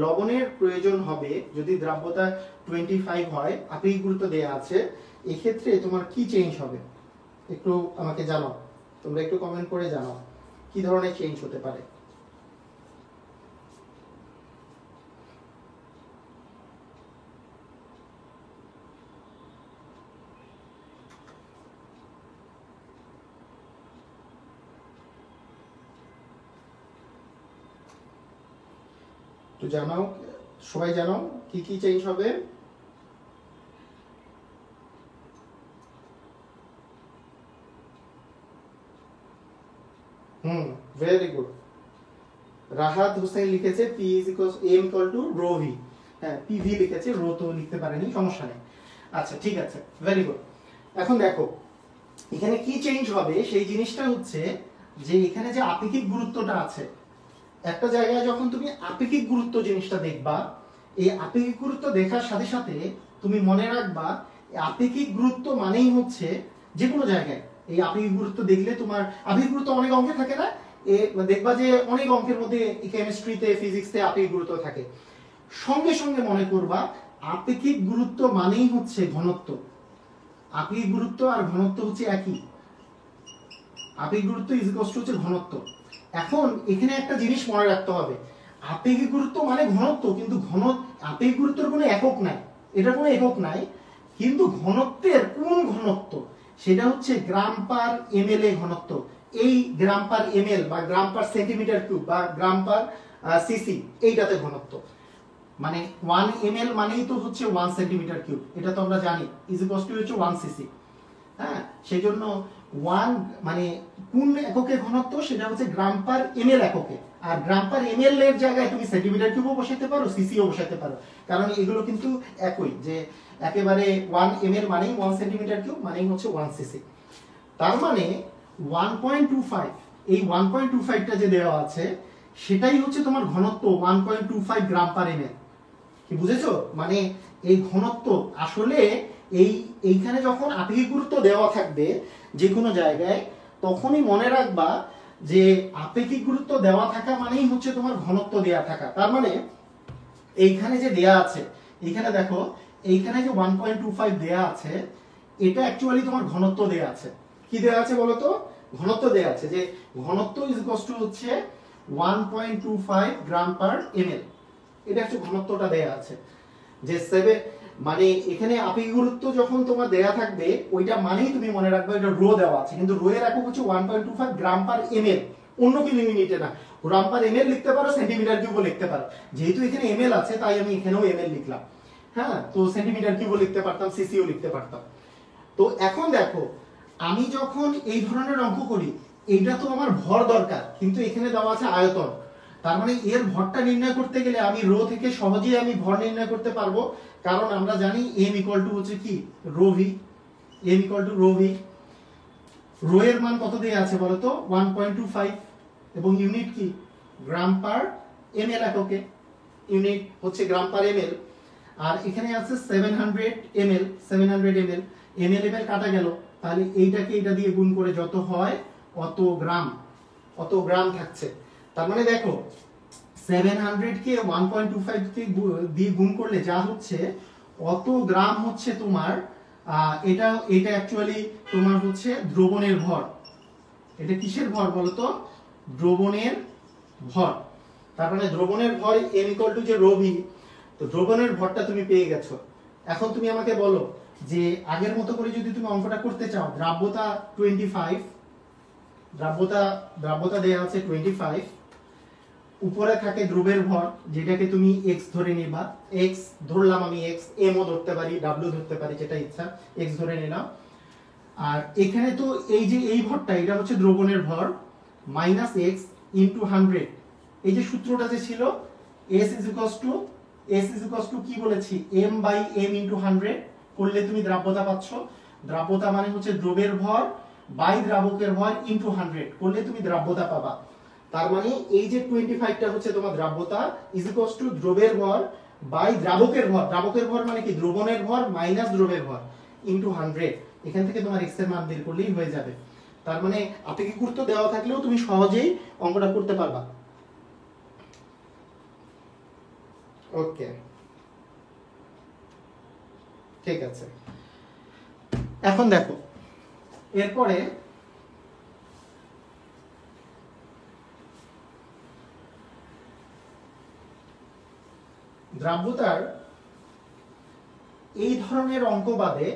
লবণের প্রয়োজন হবে যদি দ্রাব্যতা 25 হয়, আপেক্ষিক গুরুত্ব দেয়া আছে, এই ক্ষেত্রে তোমার কি চেঞ্জ হবে একটু আমাকে জানাও। তোমরা একটু কমেন্ট করে জানাও কি ধরনের চেঞ্জ হতে পারে। তো জানাও, সবাই জানাও কি কি চেঞ্জ হবে। Very good. রাহাত হোসেন লিখেছে P m = ρ v। হ্যাঁ, PV লিখেছে, রো তো লিখতে পারেনি, সমস্যা নেই। আচ্ছা ঠিক আছে, ভেরি গুড। এখন দেখো এখানে কি চেঞ্জ হবে, সেই জিনিসটা হচ্ছে যে এখানে যে আপেক্ষিক গুরুত্বটা আছে, একটা জায়গায় যখন তুমি আপেক্ষিক গুরুত্ব জিনিসটা দেখবা, এই আপেক্ষিক গুরুত্ব দেখার সাথে সাথে তুমি মনে রাখবা আপেক্ষিক গুরুত্ব মানেই হচ্ছে যে কোনো জায়গায় এই আপেক্ষিক গুরুত্ব দেখলে তোমার আপেক্ষিক গুরুত্ব অনেক অঙ্কে থাকে না, দেখবা যে অনেক অঙ্কের মধ্যে কেমিস্ট্রিতে ফিজিক্সে আপেক্ষিক গুরুত্ব থাকে, সঙ্গে সঙ্গে মনে করবা আপেক্ষিক গুরুত্ব মানেই হচ্ছে ঘনত্ব। আপেক্ষিক গুরুত্ব আর ঘনত্ব হচ্ছে একই, আপেক্ষিক গুরুত্ব হচ্ছে ঘনত্ব। এখন এখানে একটা জিনিস মনে রাখতে হবে, আপেক্ষিক গুরুত্ব মানে ঘনত্ব, কিন্তু আপেক্ষিক গুরুত্বের কোনো একক নাই, এটা কোনো একক নাই, কিন্তু ঘনত্বের কোন ঘনত্ব সেটা হচ্ছে গ্রাম পার ml এ ঘনত্ব। এই গ্রাম পার ml বা গ্রাম পার সেন্টিমিটার কিউব বা গ্রাম পার সিসি, এইটাতে ঘনত্ব। মানে 1 ml মানেই তো হচ্ছে 1 সেন্টিমিটার কিউব, এটা তো আমরা জানি, হচ্ছে 1 সিসি। হ্যাঁ, সেই জন্য 1 মানে কোন এককে ঘনত্ব সেটা হচ্ছে গ্রাম পার ml এককে, আর গ্রাম পার ml এর জায়গায় তুমি সেন্টিমিটার কিউবও বসাতে পারো, সিসিও বসাতে পারো, কারণ এগুলো কিন্তু একই, যে একেবারে 1 ml মানেই 1 সেন্টিমিটার কিউব মানেই হচ্ছে 1 সিসি। তার মানে 1.25, এই 1.25টা যে দেওয়া আছে সেটাই হচ্ছে তোমার ঘনত্ব 1.25 গ্রাম পার ml। কি বুঝেছো? মানে এই ঘনত্ব আসলে এইখানে যখন আপেক্ষিক গুরুত্ব দেওয়া থাকবে যে কোনো জায়গায়, তখনই মনে রাখবা যে আপেক্ষিক গুরুত্ব দেওয়া থাকা মানেই হচ্ছে তোমার ঘনত্ব দেওয়া থাকা। তার মানে এইখানে যে দেয়া আছে, এইখানে দেখো এইখানে যে 1.25 দেয়া আছে, এটা অ্যাকচুয়ালি তোমার ঘনত্ব দেয়া আছে। কি দেয়া আছে বলো তো? ঘনত্ব দেয়া আছে, যে ঘনত্ব হচ্ছে 1.25 গ্রাম পার ml, এটা হচ্ছে ঘনত্বটা দেয়া আছে। যে 7 মানে এখানে আপেক্ষিক গুরুত্ব যখন তোমার দেয়া থাকবে, ওইটা মানেই তুমি মনে রাখবে এটা রো দেওয়া আছে, কিন্তু রো এর একক হচ্ছে 1.25 গ্রাম পার ml, অন্য কিছু ইউনিটে না। গ্রাম পার ml লিখতে পারো, সেন্টিমিটার কিউবও লিখতে পারো, যেহেতু এখানে ml আছে তাই আমি এখানেও ml লিখলাম। হ্যাঁ, তো সেন্টিমিটার কিউবও লিখতে পারতাম, সিসিও লিখতে পারতাম। তো এখন দেখো আমি যখন এই ধরনের অঙ্ক করি, এইটা তো আমার ভর দরকার, কিন্তু এখানে দেওয়া আছে আয়তন। তার মানে এর ভরটা নির্ণয় করতে গেলে আমি রো থেকে সহজেই আমি ভর নির্ণয় করতে পারবো, কারণ আমরা জানি m হচ্ছে কি rho V, m rho V. Rho এর মান কত দেয়া আছে বলো তো? 1.25, এবং ইউনিট কি? গ্রাম পার ml এককে, ইউনিট হচ্ছে গ্রাম পার ml। আর এখানে আছে 700 ml, 700 ml, ml কাটা গেল, তাহলে এইটাকে এটা দিয়ে গুণ করে যত হয় অত গ্রাম থাকছে। তার মানে দেখো 700 কে 1.25 দিয়ে গুণ করলে যা হচ্ছে অত গ্রাম হচ্ছে তোমার, এটা অ্যাকচুয়ালি তোমার হচ্ছে দ্রবণের ভর। এটা কিসের ভর বলতো? দ্রবণের ভর। তার মানে দ্রবণের ভর m যে রো ভি, তো দ্রবণের ভরটা তুমি পেয়ে গেছো। এখন তুমি আমাকে বলো যে আগের মতো করে যদি তুমি অঙ্কটা করতে চাও, দ্রাব্যতা 25, দ্রাব্যতা দেয়া আছে 25, উপরে থাকে দ্রবের ভর, যেটাকে তুমি x ধরে নিবা, x ধরলাম আমি, x m ও ধরতে পারি, w ধরতে পারি, যেটা ইচ্ছা, x ধরে নিলাম। আর এখানে তো এই যে এই ভরটা এটা হচ্ছে দ্রবণের ভর মাইনাস এক্স ইন্টু 100। এই যে সূত্রটা যে ছিল এস ইজ ইকুয়ালস টু কি বলেছি এম বাই এম ইন্টু 100 করলে তুমি দ্রাব্যতা পাচ্ছ। দ্রাব্যতা মানে হচ্ছে দ্রবের ভর বাই দ্রাবকের ভর ইন্টু 100 করলে তুমি দ্রাব্যতা পাবা। তার মানে এই যে 25টা হচ্ছে তোমার দ্রাব্যতা ইজ ইকুয়ালস টু দ্রবের ভর বাই দ্রাবকের ভর। দ্রাবকের ভর মানে কি দ্রবণের ভর মাইনাস দ্রবের ভর ইন্টু 100। এখান থেকে তোমার এক্স এর মান বের করলেই হয়ে যাবে। তার মানে আপেক্ষিক দেওয়া থাকলেও তুমি সহজেই অঙ্কটা করতে পারবা। ওকে, ঠিক আছে। এখন দেখো এরপরে দ্রাব্যতার এই ধরনের অঙ্ক বাদে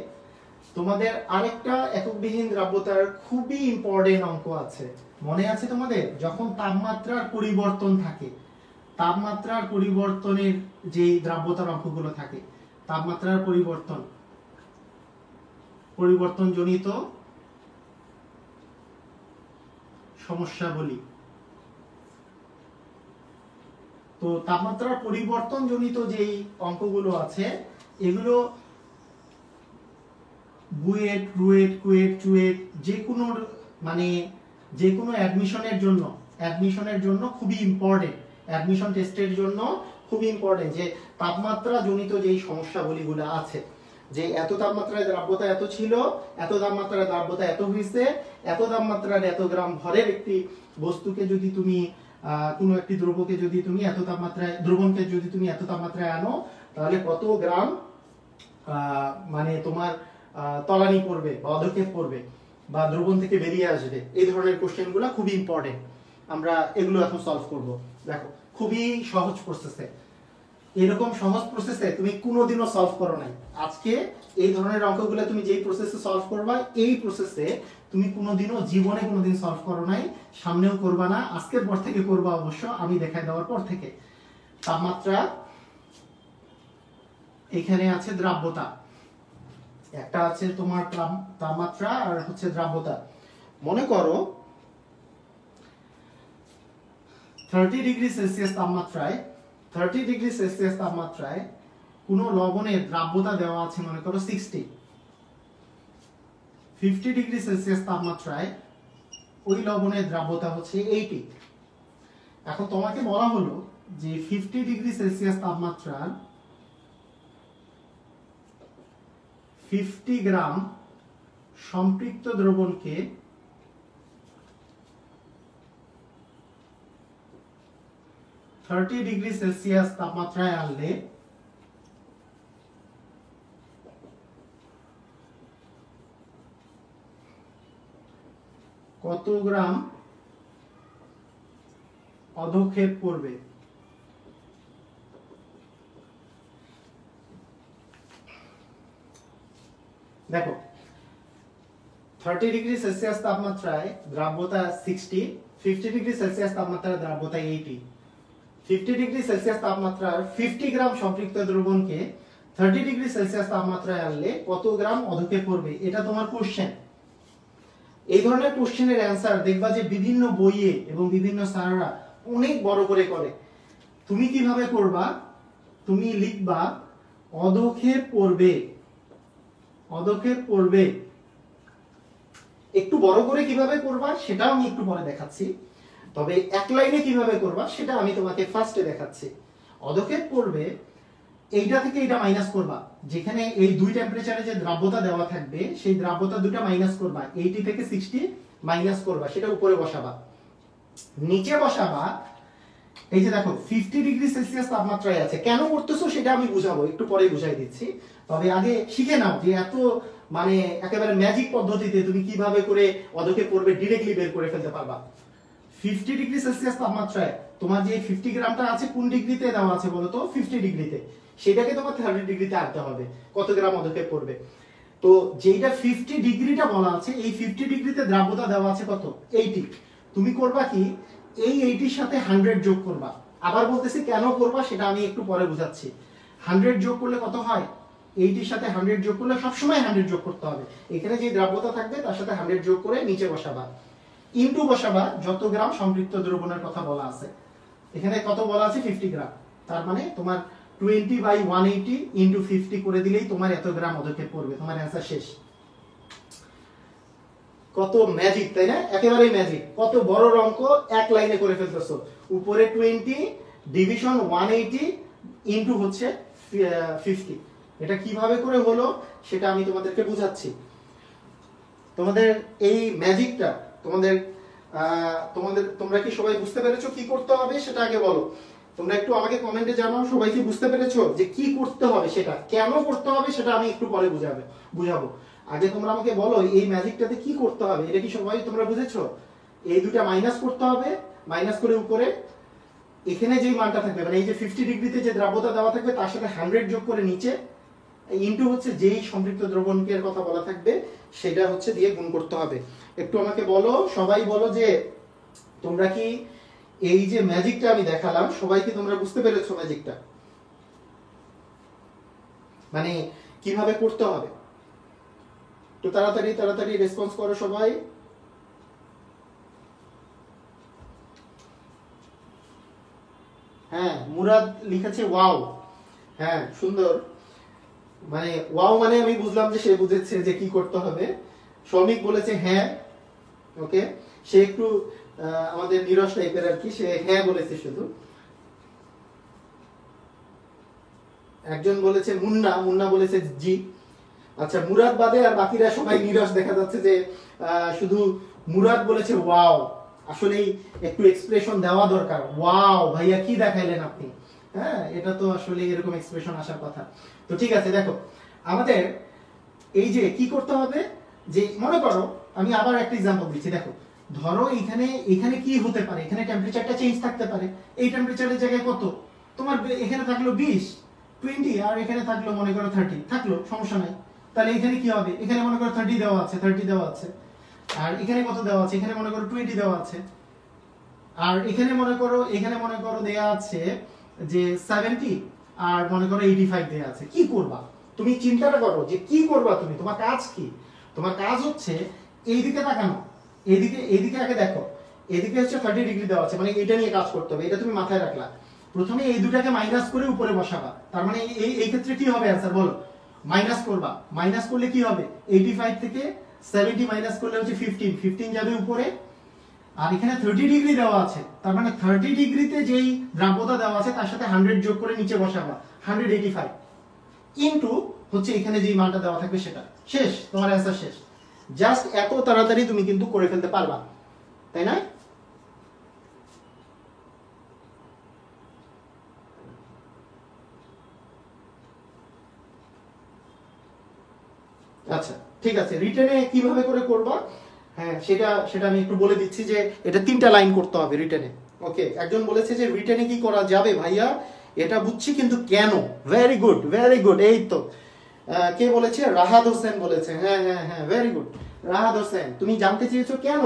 তোমাদের আরেকটা এককবিহীন দ্রাব্যতার খুবই ইম্পর্টেন্ট অঙ্ক আছে। মনে আছে তোমাদের? যখন তাপমাত্রার পরিবর্তন থাকে, তাপমাত্রার পরিবর্তনের যে দ্রাব্যতার অঙ্কগুলো থাকে, তাপমাত্রার পরিবর্তনজনিত সমস্যা বলি। তো তাপমাত্রার পরিবর্তনজনিত যেই অঙ্কগুলো আছে এগুলো বুয়েট, রুয়েট, কুয়েট, চুয়েট যে কোনো অ্যাডমিশনের জন্য খুবই ইম্পর্টেন্ট, অ্যাডমিশন টেস্টের জন্য খুবই ইম্পর্টেন্ট যে তাপমাত্রা জনিত যেই সমস্যাবলীগুলো আছে, যে এত তাপমাত্রায় দ্রাব্যতা এত ছিল, এত তাপমাত্রায় দ্রাব্যতা এত হয়েছে, এত তাপমাত্রার এত গ্রাম ভরের একটি বস্তুকে যদি তুমি কোনো একটি দ্রবণকে যদি তুমি এত তাপমাত্রায় আনো তাহলে কত গ্রাম মানে তোমার তলানি পড়বে বা অধক্ষেপ পড়বে বা দ্রবণ থেকে বেরিয়ে আসবে। এই ধরনের কোশ্চেনগুলো খুবই ইম্পর্টেন্ট। আমরা এগুলো এখন সলভ করব। দেখো খুবই সহজ প্রসেসে, এরকম সহজ প্রসেসে তুমি কোনোদিনও সলভ করো নাই। আজকে এই ধরনের অঙ্কগুলো তুমি যেই প্রসেসে সলভ করবা, এই প্রসেসে তুমি জীবনে কোনোদিন সলভ করো নাই, সামনেও করবা না, আজকের পর থেকে করবা অবশ্য, আমি দেখাই দেওয়ার পর থেকে। তাপমাত্রা, এখানে আছে দ্রাব্যতা, একটা আছে তোমার তাপমাত্রা আর হচ্ছে দ্রাব্যতা। মনে করো 30 ডিগ্রি সেলসিয়াস তাপমাত্রায় কোনো লবণের দ্রাব্যতা দেওয়া আছে মনে করো 60। 50 ডিগ্রি সেলসিয়াস তাপমাত্রায় ওই লবণের দ্রাব্যতা হচ্ছে 80। এখন তোমাকে বলা হলো যে 50 ডিগ্রি সেলসিয়াস তাপমাত্রার 50 গ্রাম সম্পৃক্ত দ্রবণকে 30 ডিগ্রি সেলসিয়াস তাপমাত্রায় আনলে কত গ্রাম অধক্ষেপ পড়বে? দেখো 30 ডিগ্রি সেলসিয়াস তাপমাত্রায় দ্রাব্যতা 60, 50 ডিগ্রি সেলসিয়াস তাপমাত্রায় দ্রাব্যতা 80। 50 ডিগ্রি সেলসিয়াস তাপমাত্রার 50 গ্রাম সম্পৃক্ত দ্রবণকে 30 ডিগ্রি সেলসিয়াস তাপমাত্রায় আনলে কত গ্রাম অধক্ষেপ পড়বে? এটা তোমার কোশ্চেন। এই ধরনের কোশ্চেনের অ্যান্সার দেখবা যে বিভিন্ন বইয়ে এবং বিভিন্ন স্যাররা অনেক বড় করে করে। তুমি কিভাবে করবা? তুমি লিখবা অধক্ষেপ পড়বে। একটু বড় করে কিভাবে করবা সেটাও আমি একটু পরে দেখাচ্ছি, তবে এক লাইনে কিভাবে করবা সেটা আমি তোমাকে ফার্স্টে দেখাচ্ছি। অধক্ষেপ পড়বে, এইটা থেকে এটা মাইনাস করবা, যেখানে এই দুই টেম্পারেচারে যে দ্রাব্যতা দেওয়া থাকবে সেই দ্রাব্যতা দুটো মাইনাস করবা, 80 থেকে 60 মাইনাস করবা, সেটা উপরে বসাবা। নিচে বসাবা এই যে দেখো 50 ডিগ্রি সেলসিয়াস তাপমাত্রায় আছে। কেন করতেছো সেটা আমি বুঝাবো, একটু পরে বুঝাই দিচ্ছি, তবে আগে শিখে নাও যে এত একেবারে ম্যাজিক পদ্ধতিতে তুমি কিভাবে করে অধক্ষেপ পড়বে ডিরেক্টলি বের করে ফেলতে পারবা। 50 ডিগ্রি সেলসিয়াস তাপমাত্রায় তোমার যে 50 গ্রামটা আছে কোন ডিগ্রিতে দেওয়া আছে বলো তো? 50 ডিগ্রিতে। সেটাকে তোমার 30 ডিগ্রিতে আনতে হবে, কত গ্রাম অধক্ষেপ পড়বে। তো যেটা 50 ডিগ্রিটা বলা আছে, এই 50 ডিগ্রিতে দ্রাব্যতা দেওয়া আছে কত? 80। তুমি করবা কি, এই 80 সাথে 100 যোগ করবা। আবার বলতেছি কেন করবা সেটা আমি একটু পরে বুঝাচ্ছি। 100 যোগ করলে কত হয়? এইটির সাথে 100 যোগ করলে সবসময় 100 যোগ করতে হবে। এখানে যে দ্রাব্যতা থাকবে তার সাথে 100 যোগ করে নিচে বসাবা, ইনটু বসাবা যত গ্রাম সম্পৃক্ত দ্রবণের কথা বলা আছে। এখানে কত বলা আছে? 50 গ্রাম। তার মানে তোমার 20/180 ইনটু 50 করে দিলেই তোমার এত গ্রাম অধক্ষেপ পড়বে। তোমার অ্যান্সার শেষ। কত ম্যাজিক, তাই না? একেবারেই ম্যাজিক। কত বড় অঙ্ক এক লাইনে করে ফেলতেছো। উপরে 20 ডিভিশন 180 ইনটু হচ্ছে 50। এটা কিভাবে করে হলো সেটা আমি তোমাদেরকে বুঝাচ্ছি। তোমাদের এই ম্যাজিকটা তোমরা কি সবাই বুঝতে পেরেছো কি করতে হবে সেটা আগে বলো। তোমরা একটু আমাকে কমেন্টে জানাও সবাই কি বুঝতে পেরেছো যে কি করতে হবে, সেটা কেন করতে হবে সেটা আমি একটু পরে বুঝাবো। আগে তোমরা আমাকে বলো এই ম্যাজিকটাতে কি করতে হবে, এটা কি সবাই তোমরা বুঝেছো? এই দুটা মাইনাস করতে হবে, মাইনাস করে উপরে এখানে যেই মানটা থাকবে মানে এই যে 50 ডিগ্রিতে যে দ্রাব্যতা দেওয়া থাকবে তার সাথে 100 যোগ করে নিচে ইনটু হচ্ছে যেই সম্পৃক্ত দ্রবণের কথা বলা থাকবে সেটা হচ্ছে দিয়ে গুণ করতে হবে। একটু আমাকে বলো, সবাই বলো যে তোমরা কি এই যে ম্যাজিকটা আমি দেখালাম সবাই কি তোমরা বুঝতে পেরেছো ম্যাজিকটা মানে কিভাবে করতে হবে? তো তাড়াতাড়ি রেসপন্স করো সবাই। হ্যাঁ, মুরাদ লিখেছে ওয়াও। হ্যাঁ, সুন্দর। মানে ওয়াও মানে আমি বুঝলাম যে সে বুঝেছে যে কি করতে হবে। শ্রমিক বলেছে হ্যাঁ, ওকে। সে একটু আমাদের নিরস টাইপের আর কি, সে হ্যাঁ বলেছে শুধু। একজন বলেছে মুন্না বলেছে জি। আচ্ছা, মুরাদ বাদে আর বাকিরা সবাই নিরস দেখা যাচ্ছে যে শুধু মুরাদ বলেছে ওয়াও। আসলেই একটু এক্সপ্রেশন দেওয়া দরকার। ওয়াও ভাইয়া কি দেখাইলেন আপনি। হ্যাঁ, এটা তো আসলে এরকম এক্সপ্রেশন আসার কথা। তো ঠিক আছে, দেখো আমাদের এই যে কি করতে হবে, যে মনে করো আমি আবার একটা एग्जांपल দিচ্ছি। দেখো ধরো এখানে কি হতে পারে, এখানে টেম্পারেচারটা চেঞ্জ থাকতে পারে। এই টেম্পারেচারের জায়গায় কত তোমার এখানে থাকলো 20 আর এখানে থাকলো মনে করো 30, থাকলো সমস্যা নাই। তাহলে এখানে কি হবে, এখানে মনে করো 30 দেওয়া আছে, আর এখানে কত দেওয়া আছে, এখানে মনে করো 20 দেওয়া আছে, আর এখানে মনে করো দেয়া আছে যে 70 আর মনে করো 85 দেয়া আছে। কি করবা তুমি, চিন্তাটা করো যে কি করবা তুমি, তোমার কাজ কি? তোমার কাজ হচ্ছে এইদিকে তাকানো, এইদিকে আগে দেখো। এদিকে হচ্ছে 30 ডিগ্রি দেওয়া আছে, মানে এটা নিয়ে কাজ করতে হবে। এটা তুমি মাথায় রাখলা। প্রথমে এই দুটাকে মাইনাস করে উপরে বসাবা। তার মানে এই ক্ষেত্রে কি হবে অ্যানসার বলো? মাইনাস করবা। মাইনাস করলে কি হবে? 85 থেকে 70 মাইনাস করলে হচ্ছে 15 যাবে উপরে। আর এখানে 30 ডিগ্রি দেওয়া আছে, তার মানে 30 ডিগ্রিতে যেই দ্রাব্যতা দেওয়া আছে তার সাথে 100 যোগ করে নিচে বসাবা, 185 ইনটু হচ্ছে এখানে যেই মানটা দেওয়া থাকবে সেটা। শেষ, তোমার অ্যানসার শেষ। জাস্ট এত তাড়াতাড়ি তুমি কিন্তু করে ফেলতে পারবা, তাই না? আচ্ছা ঠিক আছে, রিটেনে কিভাবে করে করবা হ্যাঁ সেটা আমি একটু বলে দিচ্ছি যে এটা 3টা লাইন করতে হবে রিটেনে। ওকে, একজন বলেছে যে রিটেনে কি করা যাবে ভাইয়া, এটা বুঝছি কিন্তু কেন। Very good. এই তো কে বলেছে? রাহাত হোসেন বলেছে। হ্যাঁ, ভেরি গুড রাহাত হোসেন, তুমি জানতে চেয়েছো কেন,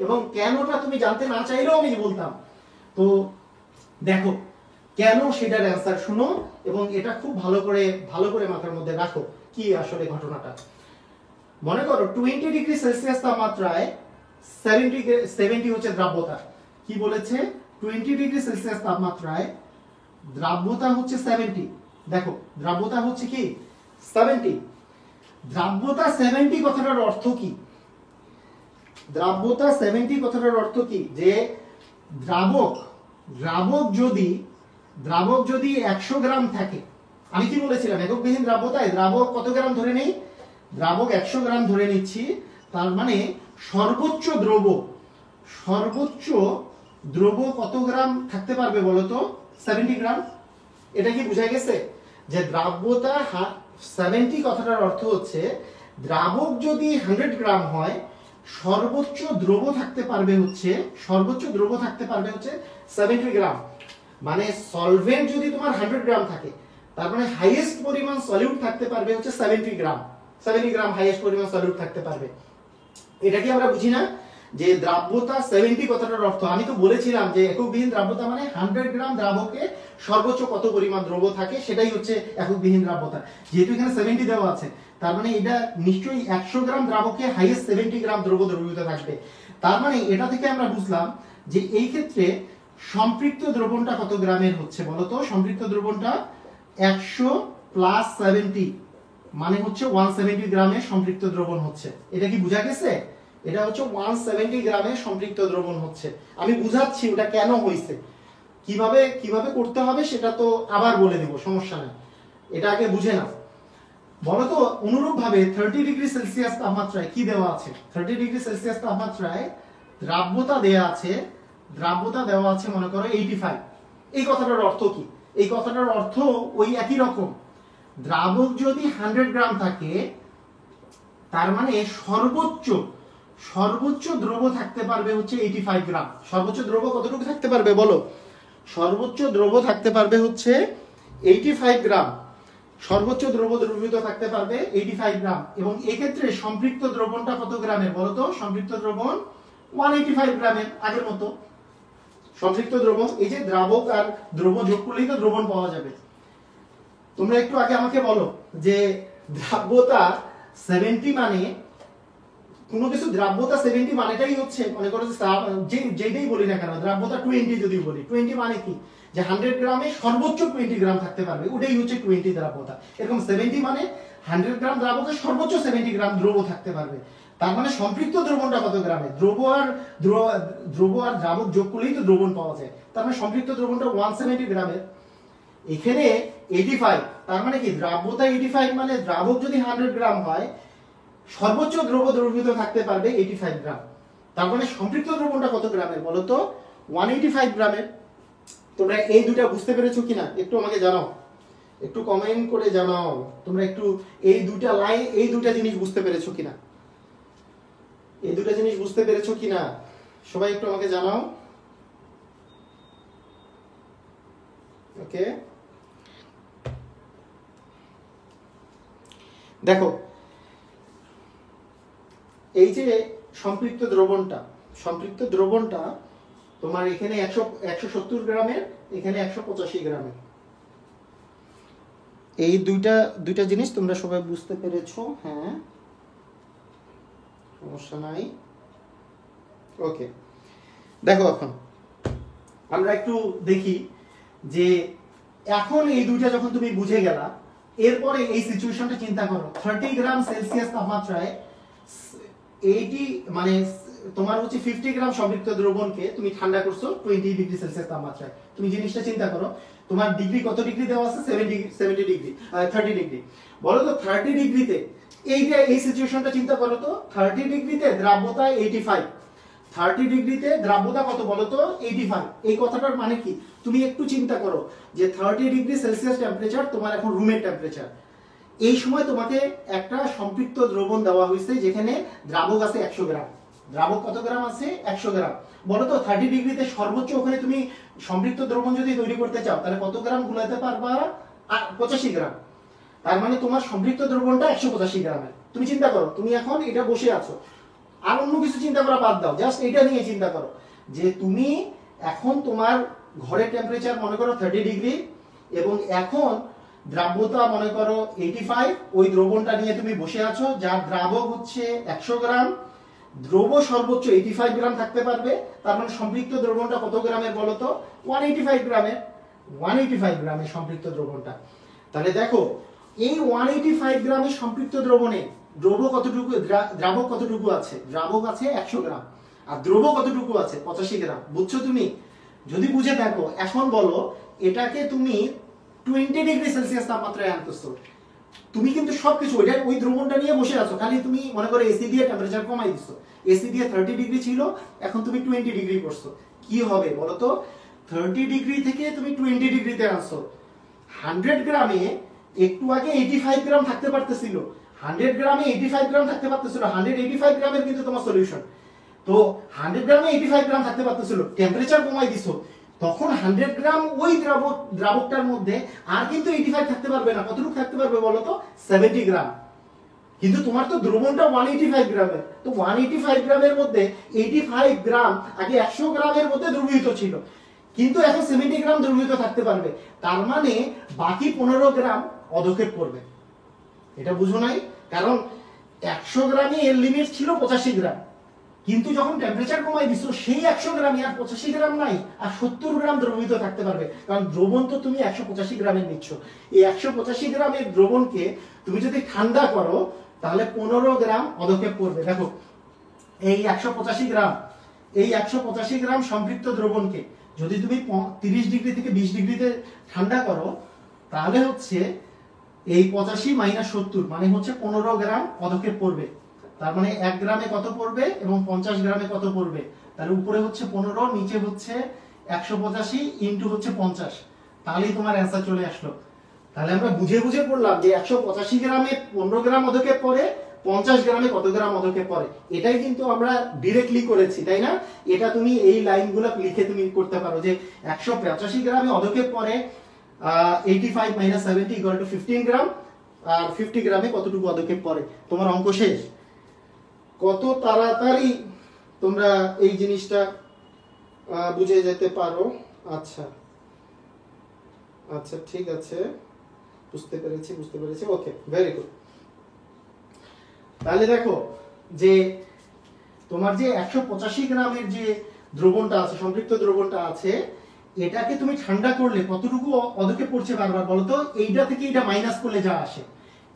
এবং কেনটা তুমি জানতে না চাইলেও আমি বলতাম। তো দেখো কেন সেটার অ্যান্সার শুনো, এবং এটা খুব ভালো করে মাথার মধ্যে রাখো কি আসলে ঘটনাটা। মনে করো 20 ডিগ্রি সেলসিয়াস তাপমাত্রায় 70 হচ্ছে দ্রাব্যতা। কি বলেছে? 20 ডিগ্রি সেলসিয়াস তাপমাত্রায় দ্রাব্যতা হচ্ছে 70। দেখো দ্রাব্যতা হচ্ছে কি 70। দ্রাব্যতা 70 কথাটার অর্থ কি? দ্রাব্যতা 70 কথাটার অর্থ কি? যে দ্রাবক যদি 100 গ্রাম থাকে, আমি কি বলেছিলাম এককবিহীন দ্রাব্যতায় দ্রাবক কত গ্রাম ধরে নেই? দ্রাবক 100 গ্রাম ধরে নিচ্ছি। তার মানে সর্বোচ্চ দ্রব কত গ্রাম থাকতে পারবে বলতো? 70 গ্রাম। এটা কি বোঝা গেছে যে দ্রাব্যতা 70 কথাটার অর্থ হচ্ছে দ্রাবক যদি 100 গ্রাম হয় সর্বোচ্চ দ্রব থাকতে পারবে হচ্ছে 70 গ্রাম। মানে সলভেন্ট যদি তোমার 100 গ্রাম থাকে তার মানে হাইয়েস্ট পরিমাণ সলিউট থাকতে পারবে হচ্ছে 70 গ্রাম। 70 গ্রাম হাইয়েস্ট পরিমাণ সলিউট থাকতে পারবে। এটা কি আমরা বুঝি না যে দ্রাব্যতা 70 কথাটার অর্থ আমি তো বলেছিলাম যে এককবিহীন দ্রাব্যতা মানে 100 গ্রাম দ্রাবকে সর্বোচ্চ কত পরিমাণ দ্রব্য থাকে সেটাই হচ্ছে এককবিহীন দ্রাব্যতা। যেহেতু এখানে 70 দেওয়া আছে তার মানে এটা নিশ্চয়ই 100 গ্রাম দ্রাবকে হাইয়েস্ট 70 গ্রাম দ্রব্য দ্রবীভূত থাকবে। তার মানে এটা থেকে আমরা বুঝলাম যে এই ক্ষেত্রে সম্পৃক্ত দ্রবণটা কত গ্রামের হচ্ছে বলতো? সম্পৃক্ত দ্রবণটা 100 প্লাস 70 মানে হচ্ছে 170 গ্রামের সম্পৃক্ত দ্রবণ হচ্ছে। এটা কি বোঝা গেছে? এটা হচ্ছে 170 গ্রামের সম্পৃক্ত দ্রবণ হচ্ছে। আমি বুঝাচ্ছি ওটা কেন হইছে, কিভাবে কিভাবে করতে হবে সেটা তো আবার বলে দেব, সমস্যা নেই, এটা আগে বুঝে নাও। বলতো অনুরূপ ভাবে 30 ডিগ্রি সেলসিয়াস তাপমাত্রায় কি দেওয়া আছে? 30 ডিগ্রি সেলসিয়াস তাপমাত্রায় দ্রাব্যতা দেয়া আছে, দ্রাব্যতা দেওয়া আছে মনে করো 85। এই কথাটার অর্থ কি? এই কথাটার অর্থ ওই একই রকম। দ্রাবক যদি 100 গ্রাম থাকে তার মানে সর্বোচ্চ সর্বোচ্চ দ্রব্য থাকতে পারবে হচ্ছে 85 গ্রাম। সর্বোচ্চ দ্রব্য কতটুকু থাকতে পারবে বলো? সর্বোচ্চ দ্রব্য থাকতে পারবে হচ্ছে 85 গ্রাম। সর্বোচ্চ দ্রব্য দ্রবীভূত থাকতে পারবে 85 গ্রাম। এবং এক্ষেত্রে সম্পৃক্ত দ্রবণটা কত গ্রামের বলো তো? সম্পৃক্ত দ্রবণ 185 গ্রামের, আগের মতো। সম্পৃক্ত দ্রবণ, এই যে দ্রাবক আর দ্রব্য যোগ করলেই তো দ্রবণ পাওয়া যাবে। তোমরা একটু আগে আমাকে বলো যে দ্রাব্যতা 70 মানে কোনো কিছু দ্রাব্যতা 70 মানেটাই হচ্ছে মনে করো যে যেটাই বলি না কেন, দ্রাব্যতা 20 যদি বলি, 20 মানে কি? যে 100 গ্রামে সর্বোচ্চ 20 গ্রাম থাকতে পারবে, ওটাই হচ্ছে 20 দ্রাব্যতা। এরকম 70 মানে 100 গ্রাম দ্রাবকে সর্বোচ্চ 70 গ্রাম দ্রব্য থাকতে পারবে। তার মানে সম্পৃক্ত দ্রবণটা কত গ্রামে? দ্রব্য আর দ্রাবক যোগ করলেই তো দ্রবণ পাওয়া যায়। তার মানে সম্পৃক্ত দ্রবণটা 170 গ্রামের। এখানে 85, তার মানে কি দ্রাব্যতা 85 মানে দ্রাবক যদি 100 গ্রাম হয় সর্বোচ্চ দ্রব্য দ্রবীভূত থাকতে পারবে 85 গ্রাম। তার মানে সম্পৃক্ত দ্রবণটা কত গ্রামের বলো তো? 185 গ্রামের। তোমরা এই দুটো বুঝতে পেরেছো কিনা একটু আমাকে জানাও, একটু কমেন্ট করে জানাও তোমরা একটু এই দুটা লাইন, এই দুটা জিনিস বুঝতে পেরেছো কিনা, এই দুটা জিনিস বুঝতে পেরেছো কিনা সবাই একটু আমাকে জানাও। ওকে, দেখো এই যে সম্পৃক্ত দ্রবণটা তোমার এখানে 170 গ্রামের, এখানে 185 গ্রামের। এই দুইটা জিনিস তোমরা সবাই বুঝতে পেরেছো? হ্যাঁ, সমস্যা নাই। ওকে, দেখো এখন আমরা একটু দেখি যে এখন এই দুইটা যখন তুমি বুঝে গেলা, এরপরে এই সিচুয়েশনটা চিন্তা করো। 30 গ্রাম সেলসিয়াস তাপমাত্রায় 80 মানে তোমার হচ্ছে 50 গ্রাম সম্পৃক্ত দ্রবণকে তুমি ঠান্ডা করছো 20 ডিগ্রি সেলসিয়াস তাপমাত্রায়। তুমি জিনিসটা চিন্তা করো, তোমার ডিগ্রি কত ডিগ্রি দেওয়া আছে? 70 ডিগ্রি, 30 ডিগ্রি। বলো তো 30 ডিগ্রিতে এই সিচুয়েশনটা চিন্তা করো তো, 30 ডিগ্রিতে দ্রাব্যতা 85, 30 ডিগ্রিতে দ্রাব্যতা কত বলো তো? 85। এই কথাটার মানে কি তুমি একটু চিন্তা করো যে 30 ডিগ্রি সেলসিয়াস টেম্পারেচার তোমার এখন রুমের টেম্পারেচার। এই সময় তোমাকে একটা সম্পৃক্ত দ্রবণ দেওয়া হয়েছে যেখানে দ্রাবক আছে 100 গ্রাম। দ্রাবক কত গ্রাম আছে? 100 গ্রাম। বলো তো 30 ডিগ্রিতে সর্বোচ্চ ওখানে তুমি সম্পৃক্ত দ্রবণ যদি তৈরি করতে চাও তাহলে কত গ্রাম গুলাতে পারবা? 85 গ্রাম। তার মানে তোমার সম্পৃক্ত দ্রবণটা 185 গ্রামের। তুমি চিন্তা করো, তুমি এখন এটা বসে আছো, আর অন্য কিছু চিন্তা করা বাদ দাও, জাস্ট এটা নিয়ে চিন্তা করো যে তুমি এখন তোমার ঘরের টেম্পারেচার মনে করো 30 ডিগ্রি এবং এখন দ্রাব্যতা মনে করো 85, ওই দ্রবণটা নিয়ে তুমি বসে আছো যার দ্রাবক হচ্ছে 100 গ্রাম, দ্রব্য সর্বোচ্চ 85 গ্রাম থাকতে পারবে। তার মানে সম্পৃক্ত দ্রবণটা কত গ্রামের বলো তো? 185 গ্রামের। 185 গ্রামের সম্পৃক্ত দ্রবণটা। তাহলে দেখো এই 185 গ্রামের সম্পৃক্ত দ্রবণে দ্রব্য কতটুকু, দ্রাবক কতটুকু আছে? দ্রাবক আছে 100 গ্রাম আর দ্রব্য কতটুকু আছে? 85 গ্রাম। বুঝছো তুমি? যদি বুঝে থাকো এখন বলো এটাকে তুমি 20 ডিগ্রি সেলসিয়াস তাপমাত্রায় আনতেছো। তুমি কিন্তু সবকিছু ওই দ্রবণটা নিয়ে বসে আছো, খালি তুমি মনে করো এসি দিয়ে টেম্পারেচার কমাই দিছো। এসি দিয়ে 30 ডিগ্রি ছিল, এখন তুমি 20 ডিগ্রি করছো। কি হবে বলো তো? 30 ডিগ্রি থেকে তুমি 20 ডিগ্রিতে আনছো। 100 গ্রামে একটু আগে 85 গ্রাম থাকতে পারতেছিল, 100 গ্রামে 85 গ্রাম থাকতে পারতেছিল। 185 গ্রামের কিন্তু তোমার সলিউশন। তো 100 গ্রামে 85 গ্রাম থাকতে পারতেছিল, টেম্পারেচার কমাই দিছো, তখন 100 গ্রাম ওই দ্রাবকটার মধ্যে আর কিন্তু 85 থাকতে পারবে না। কতটুকু থাকতে পারবে বলো তো? 70 গ্রাম। কিন্তু তোমার তো দ্রবণটা 185 গ্রামের, তো 185 গ্রামের মধ্যে 85 গ্রাম আগে 100 গ্রামের মধ্যে দ্রবীভূত ছিল, কিন্তু এখন 70 গ্রাম দ্রবীভূত থাকতে পারবে, তার মানে বাকি 15 গ্রাম অধক্ষেপ করবে। এটা বুঝো নাই? কারণ 100 গ্রামে এর লিমিট ছিল 85 গ্রাম, কিন্তু যখন টেম্পারেচার কমাই দিছো সেই 100 গ্রামই আর 85 গ্রাম নাই, আর 70 গ্রাম দ্রবীভূত থাকতে পারবে, কারণ দ্রবণ তো তুমি 185 গ্রামের নিচ্ছ। এই 185 গ্রামের দ্রবণকে তুমি যদি ঠান্ডা করো তাহলে 15 গ্রাম অধক্ষেপ করবে। দেখো এই 185 গ্রাম, এই 185 গ্রাম সম্পৃক্ত দ্রবণকে যদি তুমি 30 ডিগ্রি থেকে 20 ডিগ্রিতে ঠান্ডা করো তাহলে হচ্ছে এই 85 মাইনাস 70 মানে হচ্ছে 15 গ্রাম অধক্ষেপ পড়বে। তার মানে 1 গ্রামে কত পড়বে এবং 50 গ্রামে কত পড়বে, তাহলে উপরে হচ্ছে 15, নিচে হচ্ছে 185 ইনটু হচ্ছে 50, তাহলেই তোমার অ্যান্সার চলে আসলো। তাহলে আমরা বুঝে বুঝে পড়লাম যে 185 গ্রামে 15 গ্রাম অধক্ষেপ পড়ে, 50 গ্রামে কত গ্রাম অধক্ষেপ পড়ে, এটাই কিন্তু আমরা ডিরেক্টলি করেছি, তাই না? এটা তুমি এই লাইনগুলো লিখে তুমি করতে পারো যে 185 গ্রামে অধক্ষেপ পড়ে 85 মাইনাস 70 ইকুয়াল টু 15 গ্রাম, আর 50 গ্রামে কতটুকু অধক্ষেপ পড়ে, তোমার অঙ্ক শেষ। কত তাড়াতাড়ি তোমরা এই জিনিসটা বুঝে যেতে পারো। আচ্ছা আচ্ছা ঠিক আছে, বুঝতে পেরেছি বুঝতে পেরেছি, ওকে ভেরি গুড। তাহলে দেখো যে তোমার যে 185 গ্রামের যে দ্রবণটা আছে, সম্পৃক্ত দ্রবণটা আছে, এটাকে তুমি ঠান্ডা করলে কতটুকু অধক্ষেপ পড়ছে বারবার বলো তো? এইটা থেকে এটা মাইনাস করলে যা আসে,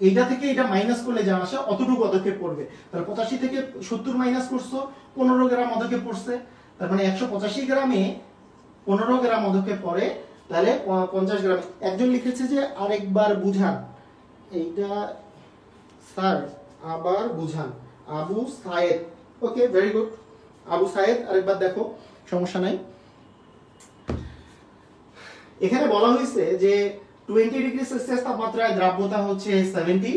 এইটা থেকে এটা মাইনাস করলে যা আসে অতটুকু অধক্ষেপ পড়বে। তাহলে 85 থেকে 70 মাইনাস করছো, 15 গ্রাম অধক্ষেপ পড়ছে, তার মানে 185 গ্রামে 15 গ্রাম অধক্ষেপ পড়ে, তাহলে 50 গ্রাম। একজন লিখেছে যে আরেকবার বুঝান, এইটা স্যার আবার বুঝান, আবু সায়েদ। ওকে ভেরি গুড আবু সায়েদ, আরেকবার দেখো, সমস্যা নাই। এখানে বলা হয়েছে যে 20 ডিগ্রি সেলসিয়াস তাপমাত্রায় দ্রাব্যতা হচ্ছে 70,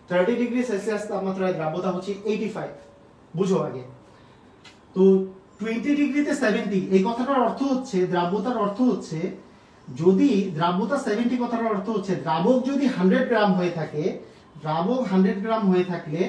30 ডিগ্রি সেলসিয়াস তাপমাত্রায় দ্রাব্যতা হচ্ছে 85। বুঝো আগে তো 20 ডিগ্রিতে 70 এই কথাটার অর্থ হচ্ছে, দ্রাব্যতার অর্থ হচ্ছে, যদি দ্রাব্যতা 70 কথাটার অর্থ হচ্ছে দ্রাবক যদি 100 গ্রাম হয়ে থাকে, দ্রাবক 100 গ্রাম হয়ে থাকলে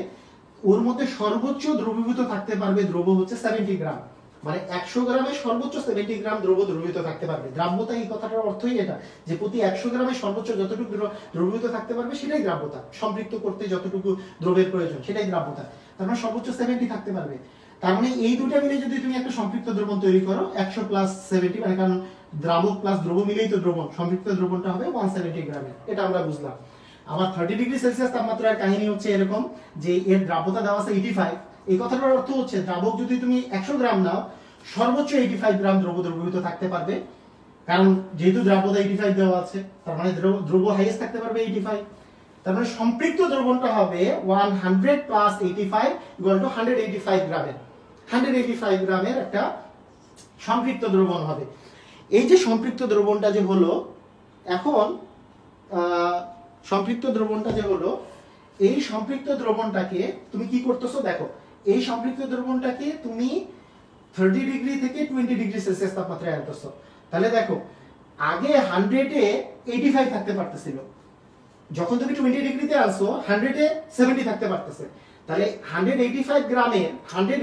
ওর মধ্যে সর্বোচ্চ দ্রবীভূত থাকতে পারবে দ্রব্য হচ্ছে 70 গ্রাম, মানে 100 গ্রামে সর্বোচ্চ 70 গ্রাম দ্রব্য দ্রবীভূত থাকতে পারবে। দ্রাব্যতা এই কথাটার অর্থই এটা যে প্রতি 100 গ্রামে সর্বোচ্চ যতটুকু দ্রবীভূত থাকতে পারবে সেটাই দ্রাব্যতা, সম্পৃক্ত করতে যতটুকু দ্রবের প্রয়োজন সেটাই দ্রাব্যতা, তার মানে সর্বোচ্চ 70 থাকতে পারবে। তার মানে এই দুটো মিলে যদি তুমি একটা সম্পৃক্ত দ্রবণ তৈরি করো 100 প্লাস 70, মানে কারণ দ্রাবক প্লাস দ্রব্য মিলেই তো দ্রবণ, সম্পৃক্ত দ্রবণটা হবে 170 গ্রামের, এটা আমরা বুঝলাম। আবার 30 ডিগ্রি সেলসিয়াস তাপমাত্রার কাহিনী হচ্ছে এরকম যে এর দ্রাব্যতা দেওয়া আছে 85, এই কথাটার অর্থ হচ্ছে দ্রাবক যদি তুমি 100 গ্রাম নাও সর্বোচ্চ 85 গ্রাম দ্রব্য দ্রবীভূত থাকতে পারবে, কারণ যেহেতু দ্রাব্যতা 85 দেওয়া আছে, তার মানে দ্রব্য হাইয়েস্ট থাকতে পারবে 85। তার মানে সম্পৃক্ত দ্রবণটা হবে 100 প্লাস 85 ইকুয়াল টু 185 গ্রামের, 185 গ্রামের একটা সম্পৃক্ত দ্রবণ হবে। এই যে সম্পৃক্ত দ্রবণটা যে হলো, এখন সম্পৃক্ত দ্রবণটা যে হলো, এই সম্পৃক্ত দ্রবণটাকে তুমি কি করতেছো দেখো, এই সম্পৃক্ত দ্রবণটাকে তুমি 30 ডিগ্রি থেকে 20 ডিগ্রি সেলসিয়াস তাপমাত্রায় আনতেছো। তাহলে দেখো আগে 100 এ 85 থাকতে পারতেছিল, যখন তুমি 20 ডিগ্রিতে আনছো 100 এ 70 থাকতে পারতেছে। তাহলে 185 গ্রামের 30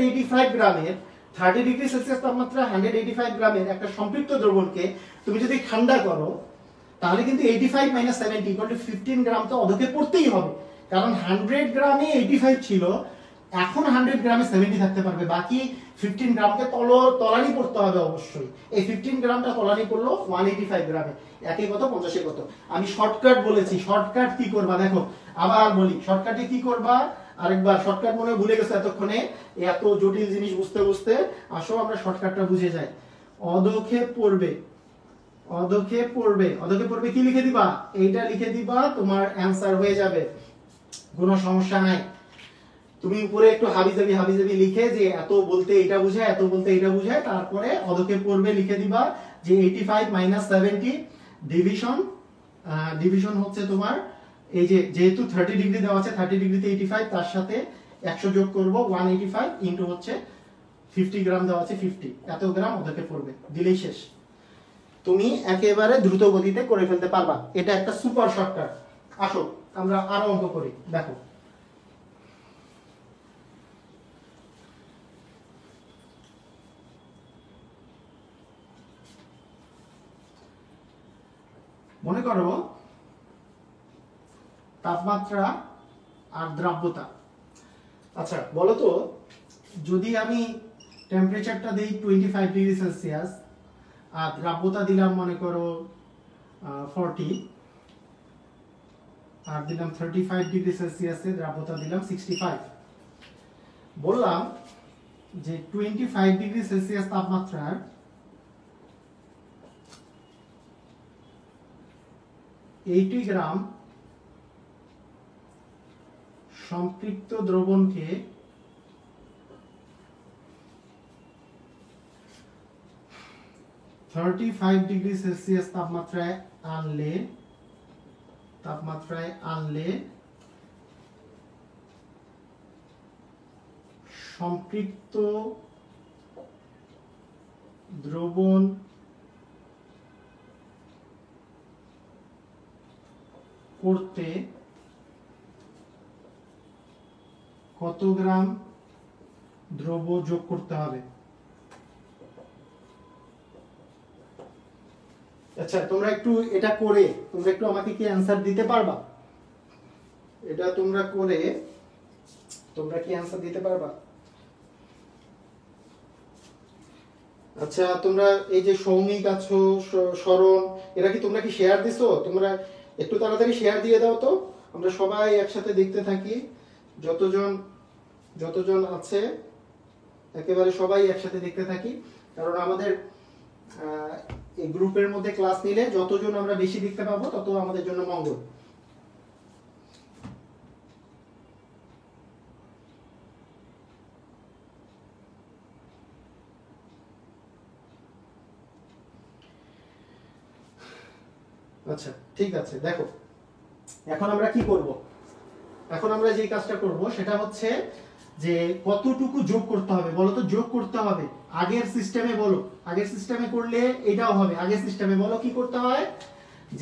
ডিগ্রি সেলসিয়াস তাপমাত্রা 185 গ্রামের একটা সম্পৃক্ত দ্রবণকে তুমি যদি ঠান্ডা করো তাহলে কিন্তু 85 মাইনাস 70 ইকুয়াল টু 15 গ্রাম তো অধক্ষেপ পড়তেই হবে, কারণ 100 গ্রামে 85 ছিল, এখন 100 গ্রামে 70 থাকতে পারবে, বাকি 15 গ্রামকে তলানি করতে হবে অবশ্যই। এই 15 গ্রামটা তলানি করলো 185 গ্রামে, একই কত 50 কত। আমি শর্টকাট বলেছি, শর্টকাট কি করবা দেখো, আবার বলি শর্টকাটে কি করবা, আরেকবার শর্টকাট মনে ভুলে গেছো এতক্ষণে, এত জটিল জিনিস বুঝতে বুঝতে, আসো আমরা শর্টকাটটা বুঝে যাই। অধক্ষেপ পড়বে, অধক্ষেপ পড়বে, অধক্ষেপ পড়বে কি লিখে দিবা, এইটা লিখে দিবা, তোমার অ্যানসার হয়ে যাবে, কোনো সমস্যা নাই। তুমি উপরে একটু হাবিজাবি লিখে যে এত বলতে এটা বুঝায়, এত বলতে এটা বুঝায়, তারপরে অধক্ষেপ পড়বে লিখে দিবা যে 85 মাইনাস 70 ডিভিশন হচ্ছে তোমার এই যে যেহেতু 30 ডিগ্রি দেওয়া আছে, 30 ডিগ্রিতে 85, তার সাথে 100 যোগ করব 185 ইনটু হচ্ছে 50 গ্রাম দেওয়া আছে, 50 এত গ্রাম অধক্ষেপ পড়বে, দিলেই শেষ। তুমি একেবারে দ্রুত গতিতে করে ফেলতে পারবা, এটা একটা সুপার শর্টকাট। আসো আমরা আরো অঙ্ক করি, দেখো মনে করো তাপমাত্রা আর দ্রাব্যতা। আচ্ছা বলো তো, যদি আমি টেম্পারেচারটা দিই 25 ডিগ্রি সেলসিয়াস আর দ্রাব্যতা দিলাম মনে করো 40, আর দিলাম 35 ডিগ্রি সেলসিয়াসে দ্রাব্যতা দিলাম 65, বললাম যে 25 ডিগ্রি সেলসিয়াস তাপমাত্রার 80 গ্রাম সম্পৃক্ত দ্রবণকে 35 ডিগ্রি সেলসিয়াস তাপমাত্রায় আনলে সম্পৃক্ত দ্রবণ করতে কত গ্রাম দ্রব্য যোগ করতে হবে? আচ্ছা তোমরা একটু এটা করে তোমরা একটু আমাকে কি অ্যানসার দিতে পারবা? এটা তোমরা করে তোমরা কি অ্যানসার দিতে পারবা? আচ্ছা তোমরা এই যে সৌমিক আছো, শরণ, এরা কি তোমরা কি শেয়ার দিছো? তোমরা একটু তাড়াতাড়ি শেয়ার দিয়ে দাও তো, আমরা সবাই একসাথে দেখতে থাকি। যতজন আছে একেবারে সবাই একসাথে দেখতে থাকি, কারণ আমাদের এই গ্রুপের মধ্যে ক্লাস নিলে যতজন আমরা বেশি দেখতে পাবো তত আমাদের জন্য মঙ্গল। আচ্ছা ঠিক আছে, দেখো এখন আমরা কি করব? এখন আমরা যে কাজটা করব সেটা হচ্ছে যে কতটুকু যোগ করতে হবে বলো তো। যোগ করতে হবে আগের সিস্টেমে, বলো আগের সিস্টেমে করলে এটাও হবে। আগের সিস্টেমে বলো কি করতে হয়,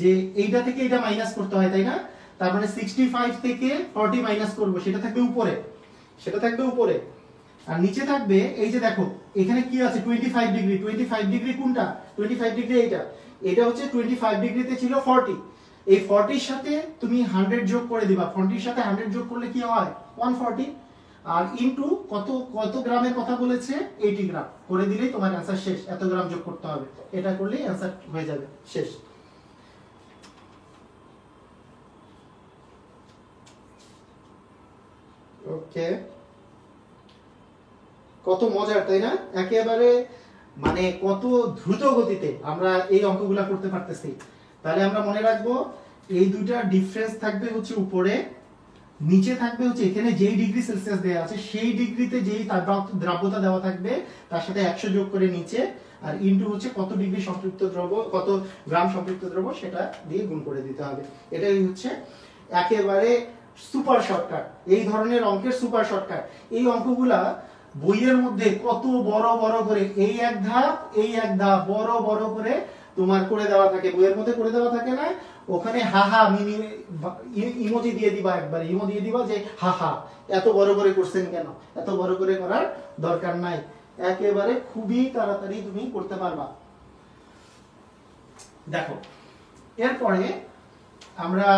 যে এইটা থেকে এটা মাইনাস করতে হয়, তাই না? তার মানে 65 থেকে 40 মাইনাস করব, সেটা থাকবে উপরে, আর নিচে থাকবে এই যে দেখো এখানে কি আছে 25 ডিগ্রি। 25 ডিগ্রি কোনটা? 25 ডিগ্রি এটা হচ্ছে 25 ডিগ্রিতে ছিল 40। এই 40 এর সাথে তুমি 100 যোগ করে দিবা। 40 এর সাথে 100 যোগ করলে কি হয়? 140। আর ইনটু কত গ্রামের কথা বলেছে? 80 গ্রাম করে দিলেই তোমার অ্যানসার শেষ। এত গ্রাম যোগ করতে হবে, এটা করলেই অ্যানসার হয়ে যাবে, শেষ। ওকে, কত মজার তাই না? একেবারে মানে কত দ্রুত গতিতে আমরা এই অঙ্কগুলা করতে পারতেছি। তাহলে আমরা মনে রাখবো এই দুইটা ডিফারেন্স থাকবে হচ্ছে উপরে, নিচে থাকবে হচ্ছে এখানে যেই ডিগ্রি সেলসিয়াস দেওয়া আছে সেই ডিগ্রিতে যেই দ্রাব্যতা দেওয়া থাকবে তার সাথে 100 যোগ করে নিচে, আর ইনটু হচ্ছে কত ডিগ্রি সম্পৃক্ত দ্রব্য, কত গ্রাম সম্পৃক্ত দ্রব্য সেটা দিয়ে গুণ করে দিতে হবে। এটাই হচ্ছে একেবারে সুপার শর্টকাট, এই ধরনের অঙ্কের সুপার শর্টকাট। এই অঙ্কগুলা বইয়ের মধ্যে কত বড় বড় করে এই এক ধাপ বড় বড় করে তোমার করে দেওয়া থাকে, বইয়ের মধ্যে করে দেওয়া থাকে না? ওখানে হাহা মিনি ইমোজি দিয়ে দিবা, একবার ইমো দিয়ে দিবা যে হাহা এত বড় করে করছেন কেন? এত বড় করে করার দরকার নাই, একেবারে খুবই তাড়াতাড়ি তুমি করতে পারবা। দেখো এরপরে আমরা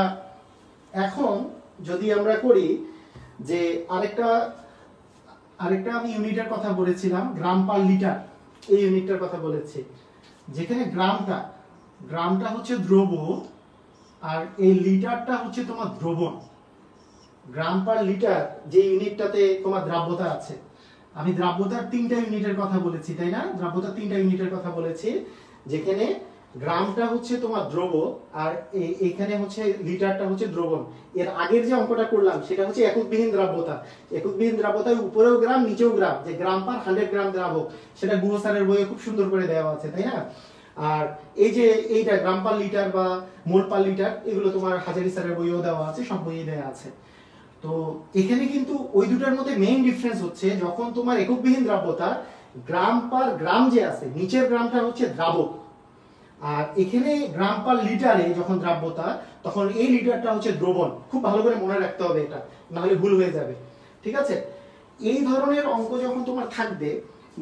এখন যদি আমরা করি যে আরেকটা আমি ইউনিটের কথা বলেছিলাম, গ্রাম পার লিটার, এই ইউনিটটার কথা বলেছি, যেখানে গ্রামটা হচ্ছে দ্রব্য আর এই লিটারটা হচ্ছে তোমার দ্রবণ। গ্রাম পার লিটার যে ইউনিটটাতে তোমার দ্রাব্যতা আছে, আমি দ্রাব্যতার 3টা ইউনিটের কথা বলেছি, তাই না? দ্রাব্যতার 3টা ইউনিটের কথা বলেছি, যেখানে গ্রামটা হচ্ছে তোমার দ্রব্য আর এইখানে হচ্ছে লিটারটা হচ্ছে দ্রবণ। এর আগের যে অঙ্কটা করলাম সেটা হচ্ছে এককবিহীন দ্রাব্যতা। এককবিহীন দ্রাব্যতায় উপরেও গ্রাম নিচেও গ্রাম, যে গ্রাম পার 100 গ্রাম দ্রাবক, সেটা গুহ স্যারের বইয়ে খুব সুন্দর করে দেওয়া আছে, তাই না? আর এই যে এইটা গ্রাম পার লিটার বা মোল পার লিটার, এগুলো তোমার হাজারি স্যারের বইয়েও দেওয়া আছে, সব বইয়ে দেওয়া আছে। তো এখানে কিন্তু ওই দুটার মধ্যে মেইন ডিফারেন্স হচ্ছে যখন তোমার এককবিহীন দ্রাব্যতা গ্রাম পার গ্রাম যে আছে, নিচের গ্রামটা হচ্ছে দ্রাবক, আর এখানে গ্রাম পার লিটারে যখন দ্রাব্যতা তখন এই লিটারটা হচ্ছে দ্রবণ। খুব ভালো করে মনে রাখতে হবে এটা, না হলে ভুল হয়ে যাবে, ঠিক আছে? এই ধরনের অঙ্ক যখন তোমার থাকবে,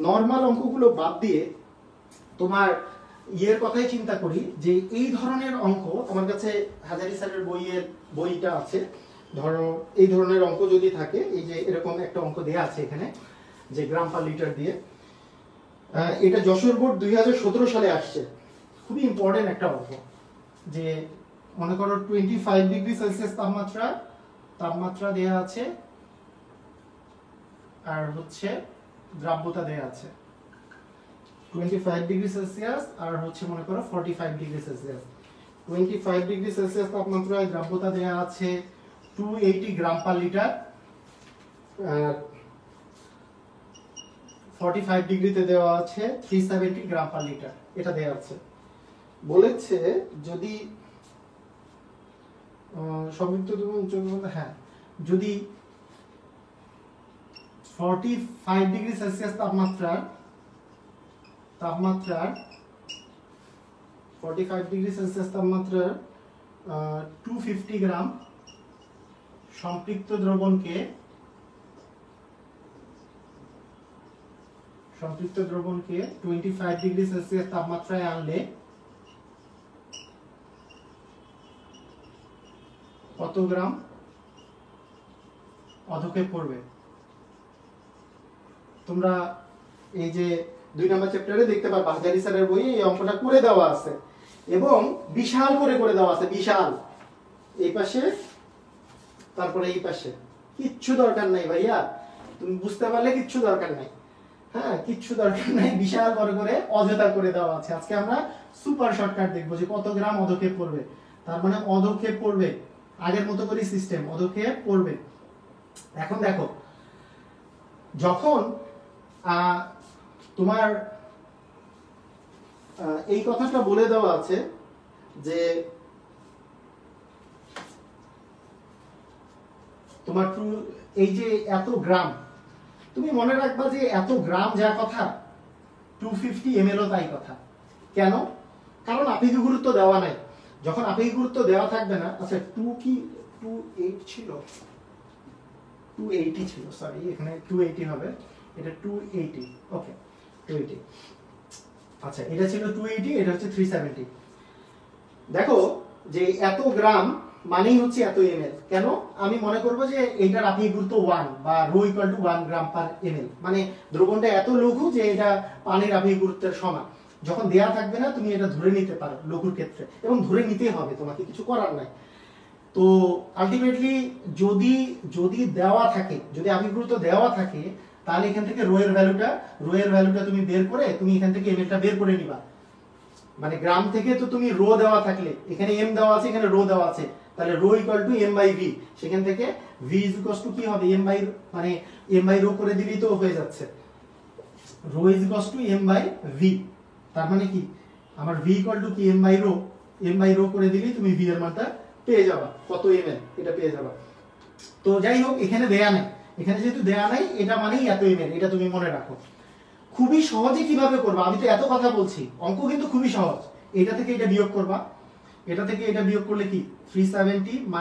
নরমাল অঙ্কগুলো বাদ দিয়ে তোমার ইয়ের কথাই চিন্তা করি যে এই ধরনের অঙ্ক আমার কাছে হাজারি স্যারের বইটা আছে, ধরো এই ধরনের অঙ্ক যদি থাকে, এই যে এরকম একটা অঙ্ক দেয়া আছে এখানে যে গ্রাম পার লিটার দিয়ে, এটা যশোর বোর্ড 2017 সালে আসছে, খুবই ইম্পর্টেন্ট একটা অঙ্ক। যে মনে করো 25 ডিগ্রি সেলসিয়াস তাপমাত্রা দেয়া আছে আর হচ্ছে দ্রাব্যতা দেয়া আছে 25 ডিগ্রি সেলসিয়াস আর হচ্ছে মনে করো 45 ডিগ্রি সেলসিয়াস। 25 ডিগ্রি সেলসিয়াস তাপমাত্রায় দ্রাব্যতা দেয়া আছে 280 গ্রাম পার লিটার, 45 ডিগ্রিতে দেওয়া আছে 370 গ্রাম পার লিটার, এটা দেওয়া আছে। বলেছে যদি সংযুক্ত দ্রবণ, হ্যাঁ, যদি 45 ডিগ্রি সেলসিয়াস তাপমাত্রার 45 ডিগ্রি সেলসিয়াস তাপমাত্রার 250 গ্রাম সম্পৃক্ত দ্রবণকে 25 ডিগ্রি সেলসিয়াস তাপমাত্রায় আনলে কত গ্রাম অধক্ষেপ পড়বে? তোমরা এই যে 2 নম্বর চ্যাপ্টারে দেখতে পারবা হাজারি স্যারের বইয়ে এই অঙ্কটা করে দেওয়া আছে এবং বিশাল করে দেওয়া আছে, বিশাল। এই পাশে তারপরে এই পাশে, কিচ্ছু দরকার নাই ভাইয়া, তুমি বুঝতে পারলে কিচ্ছু দরকার নাই, হ্যাঁ কিচ্ছু দরকার নাই, বিশাল করে অযথা করে দেওয়া আছে। আজকে আমরা সুপার শর্টকাট দেখবো যে কত গ্রাম অধক্ষেপ পড়বে। তার মানে অধক্ষেপ পড়বে, আগের মতো করে সিস্টেম, অধক্ষেপ পড়বে। এখন দেখো, যখন তোমার এই কথাটা বলে দেওয়া আছে যে তোমার এই যে এত গ্রাম, তুমি মনে রাখবা যে এত গ্রাম যা কথা 250 ml ও তাই কথা। কেন? কারণ আপেক্ষিক গুরুত্ব দেওয়া নাই। যখন আপেক্ষিক গুরুত্ব দেওয়া থাকবে না, আচ্ছা 28 ছিল, 280 ছিল, সরি এখানে 280 হবে, এটা 280, ওকে 280, আচ্ছা এটা ছিল 280, এটা হচ্ছে 370। দেখো যে এত গ্রাম মানেই হচ্ছে এত ml। কেন? আমি মনে করব যে এইটার আপেক্ষিক গুরুত্ব 1 বা ρ = 1 গ্রাম পার ml, মানে দ্রবণটা এত লঘু যে এটা পানির আপেক্ষিক গুরুত্বের সমান। যখন দেয়া থাকবে না তুমি এটা ধরে নিতে পারো লঘুর ক্ষেত্রে, এবং ধরে নিতেই হবে, তোমাকে কিছু করার নাই। তো আলটিমেটলি যদি দেওয়া থাকে, যদি আপেক্ষিক গুরুত্ব দেওয়া থাকে, তাহলে এখান থেকে রো এর ভ্যালুটা তুমি বের করে তুমি এখান থেকে ml বের করে নিবা। মানে গ্রাম থেকে তো তুমি রো দেওয়া থাকলে, এখানে m দেওয়া আছে, এখানে রো দেওয়া আছে, তাহলে রো = m/v, সেখান থেকে v কি হবে, মানে m/ρ করে দিলেই তো হয়ে যাচ্ছে। রো m/v, তার মানে কি আমার v কি m/ρ করে দিলেই তুমি v এর মানটা পেয়ে যাবা, কত ml এটা পেয়ে যাবা। তো যাই হোক, এখানে দেয়া নাই, এখানে যেহেতু দেয়া নাই, এটা মানেই এত ml, এটা তুমি মনে রাখো। খুবই সহজে কিভাবে করবা, আমি তো এত কথা বলছি, অঙ্ক কিন্তু খুবই সহজ। এটা থেকে এটা বিয়োগ করবা, এটা থেকে এটা বিয়োগ করলে কি 370 -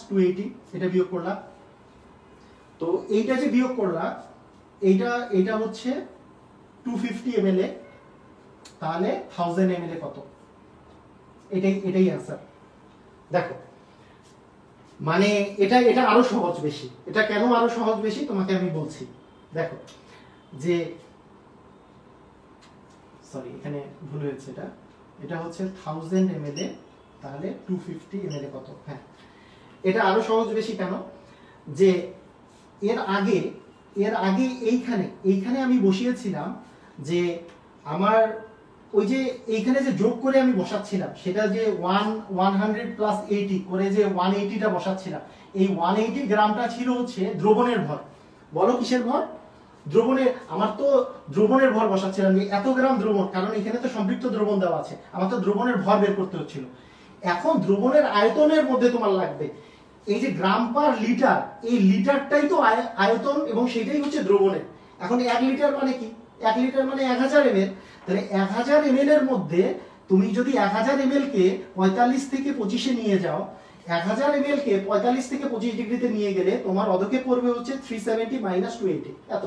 280, এটা বিয়োগ করলা। তো এইটা যে বিয়োগ করলা, এইটা হচ্ছে 250 ml, তাহলে 1000 ml কত? এটাই आंसर। দেখো মানে এটা আরো সহজ বেশি। এটা কেন আরো সহজ বেশি তোমাকে আমি বলছি। দেখো যে সরি এখানে ভুল হয়েছে, এটা হচ্ছে 1000 ml, তাহলে 250 ml কত? হ্যাঁ, এটা আরো সহজ বেশি কেন? যে এর আগে এইখানে আমি বসিয়েছিলাম যে আমার ওই যে এইখানে যে যোগ করে আমি বসাচ্ছিলাম, সেটা যে 100 + 80 করে যে 180টা বসাচ্ছিলাম, এই 180 গ্রামটা ছিল হচ্ছে দ্রবণের ভর। বলো কিসের ভর? দ্রবণের। আমার তো দ্রবণের ভর বসাচ্ছিলাম যে এত গ্রাম দ্রবণ, কারণ এখানে তো সম্পৃক্ত দ্রবণ দেওয়া আছে, আমার তো দ্রবণের ভর বের করতে হচ্ছিল। এখন দ্রবণের আয়তনের মধ্যে তোমার লাগবে এই যে গ্রাম পার লিটার, এই লিটারটাই তো আয়তন এবং সেটাই হচ্ছে দ্রবণের। এখন 1 লিটার মানে কি? 1 লিটার মানে 1000 ml। তাহলে 1000 ml এর মধ্যে তুমি যদি 1000 ml কে 45 থেকে 25 এ নিয়ে যাও, 1000 ml কে 45 থেকে 25 ডিগ্রিতে নিয়ে গেলে তোমার অধক্ষেপ পড়বে হচ্ছে 370 - 280, এত।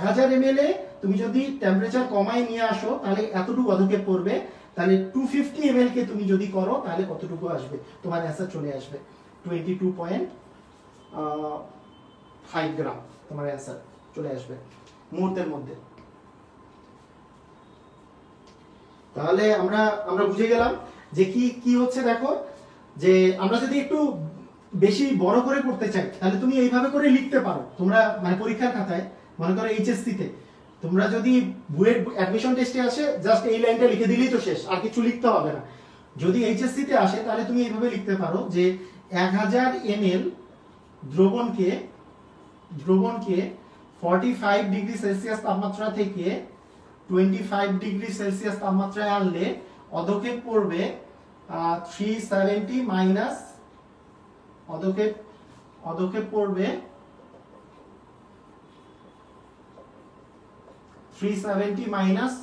1000 ml এ তুমি যদি টেম্পারেচার কমায় নিয়ে আসো, তাহলে এতটুকু অধক্ষেপ পড়বে। তাহলে 250 ml কে তুমি যদি করো তাহলে কতটুকু আসবে, তোমার অ্যান্সার চলে আসবে 22.5 গ্রাম তোমার অ্যান্সার চলে আসবে মুহূর্তের মধ্যে। তাহলে আমরা বুঝে গেলাম যে কি কি হচ্ছে। দেখো যে আমরা যদি একটু বেশি বড় করে করতে চাই তাহলে তুমি এইভাবে করে লিখতে পারো। তোমরা মানে পরীক্ষার খাতায় মনে করো এইচএসসি তে তোমরা যদি বুয়েট অ্যাডমিশন টেস্টে আসে জাস্ট এই লাইনটা লিখে দিলেই তো শেষ, আর কিছু লিখতে হবে না। যদি এইচএসসি তে আসে তাহলে তুমি এইভাবে লিখতে পারো যে 1000 ml দ্রবণকে 45 ডিগ্রি সেলসিয়াস তাপমাত্রা থেকে 25 ডিগ্রি সেলসিয়াস তাপমাত্রায় আনলে অধক্ষেপ পড়বে 370 মাইনাস অধক্ষেপ পড়বে 370 মাইনাস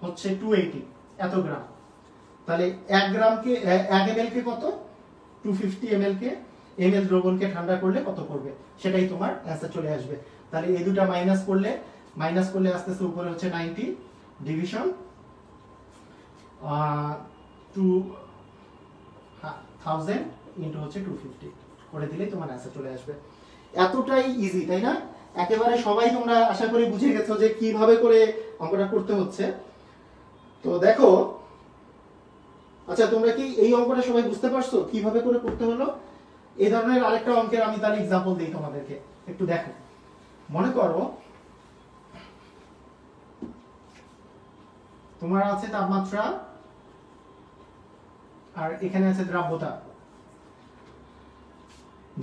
হচ্ছে 280 এত গ্রাম। তাহলে 1 গ্রামকে 1 ml কে কত, 250 ml কে ml দ্রবণকে ঠান্ডা করলে কত পড়বে সেটাই তোমার অ্যান্সার চলে আসবে। তাহলে এই দুটো মাইনাস করলে আস্তে আস্তে উপরে হচ্ছে 90 ডিভিশন 2000 ইনটু হচ্ছে 250 করে দিলেই তোমার অ্যান্সার চলে আসবে। এতটাই ইজি, তাই না? একেবারে সবাই তোমরা আশা করি বুঝে গেছো যে কিভাবে করে অঙ্কটা করতে হচ্ছে। তো দেখো, আচ্ছা তোমরা কি এই অঙ্কটা সবাই বুঝতে পারছো কিভাবে করে করতে হলো? এই ধরনের আরেকটা অঙ্কের আমি তার এক্সাম্পল দিই তোমাদেরকে, একটু দেখো। মনে করো তোমার আছে তাপমাত্রা আর এখানে আছে দ্রাব্যতা।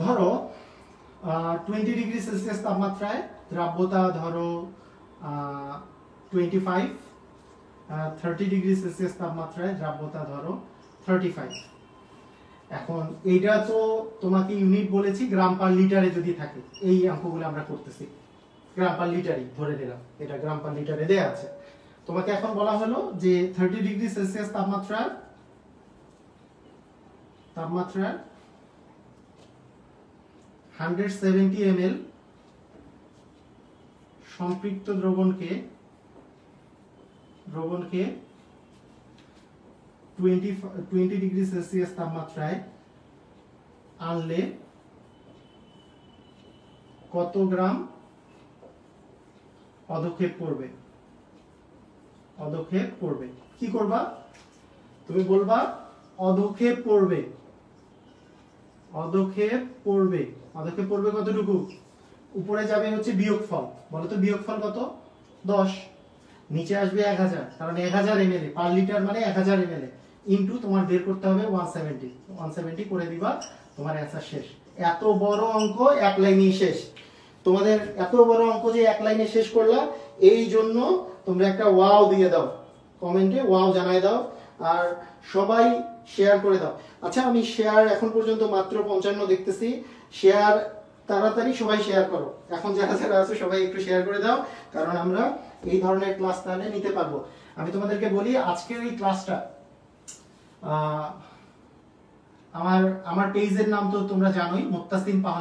ধরো 20 ডিগ্রি সেলসিয়াস তাপমাত্রায় দ্রাব্যতা ধরো 25, 30 ডিগ্রি সেলসিয়াস তাপমাত্রায় দ্রাব্যতা ধরো 35। এখন এইটা তো তোমাকে ইউনিট বলেছি গ্রাম পার লিটারে যদি থাকে, এই অঙ্কগুলো আমরা করতেছি গ্রাম পার লিটারই ধরে নিলাম, এটা গ্রাম পার লিটারে দেয়া আছে। তোমাকে এখন বলা হলো যে 30 ডিগ্রি সেলসিয়াস তাপমাত্রার 170 ml সম্পৃক্ত দ্রবণকে 20 ডিগ্রি সেলসিয়াস তাপমাত্রায় আনলে কত গ্রাম অধক্ষেপ পড়বে। কি করবা? তুমি বলবা অধক্ষেপ পড়বে কতটুকু? উপরে যাবে হচ্ছে বিয়োগফল, বলো তো বিয়োগফল কত? 10। নিচে আসবে 1000, কারণ 1000 ml পার লিটার মানে 1000 ml ইনটু তোমার বের করতে হবে 170 করে দিবা, তোমার অ্যান্সার শেষ। এত বড় অঙ্ক এক লাইনেই শেষ। তোমাদের এত বড় অঙ্ক যে এক লাইনে শেষ করলাম, এই জন্য তোমরা একটা ওয়াও দিয়ে দাও, কমেন্টে ওয়াও জানায় দাও, আর সবাই শেয়ার করে দাও। আচ্ছা আমি শেয়ার এখন পর্যন্ত মাত্র 55 দেখতেছি। শেয়ার তাড়াতাড়ি সবাই শেয়ার করো, এখন যারা যারা আছে সবাই একটু শেয়ার করে দাও, কারণ আমরা এই ধরনের ক্লাস তাহলে নিতে পারবো। আমি তোমাদেরকে বলি আজকের এই ক্লাসটা আমার পেজের নাম তো তোমরা জানোই, মুত্তাসিম পাহাড়।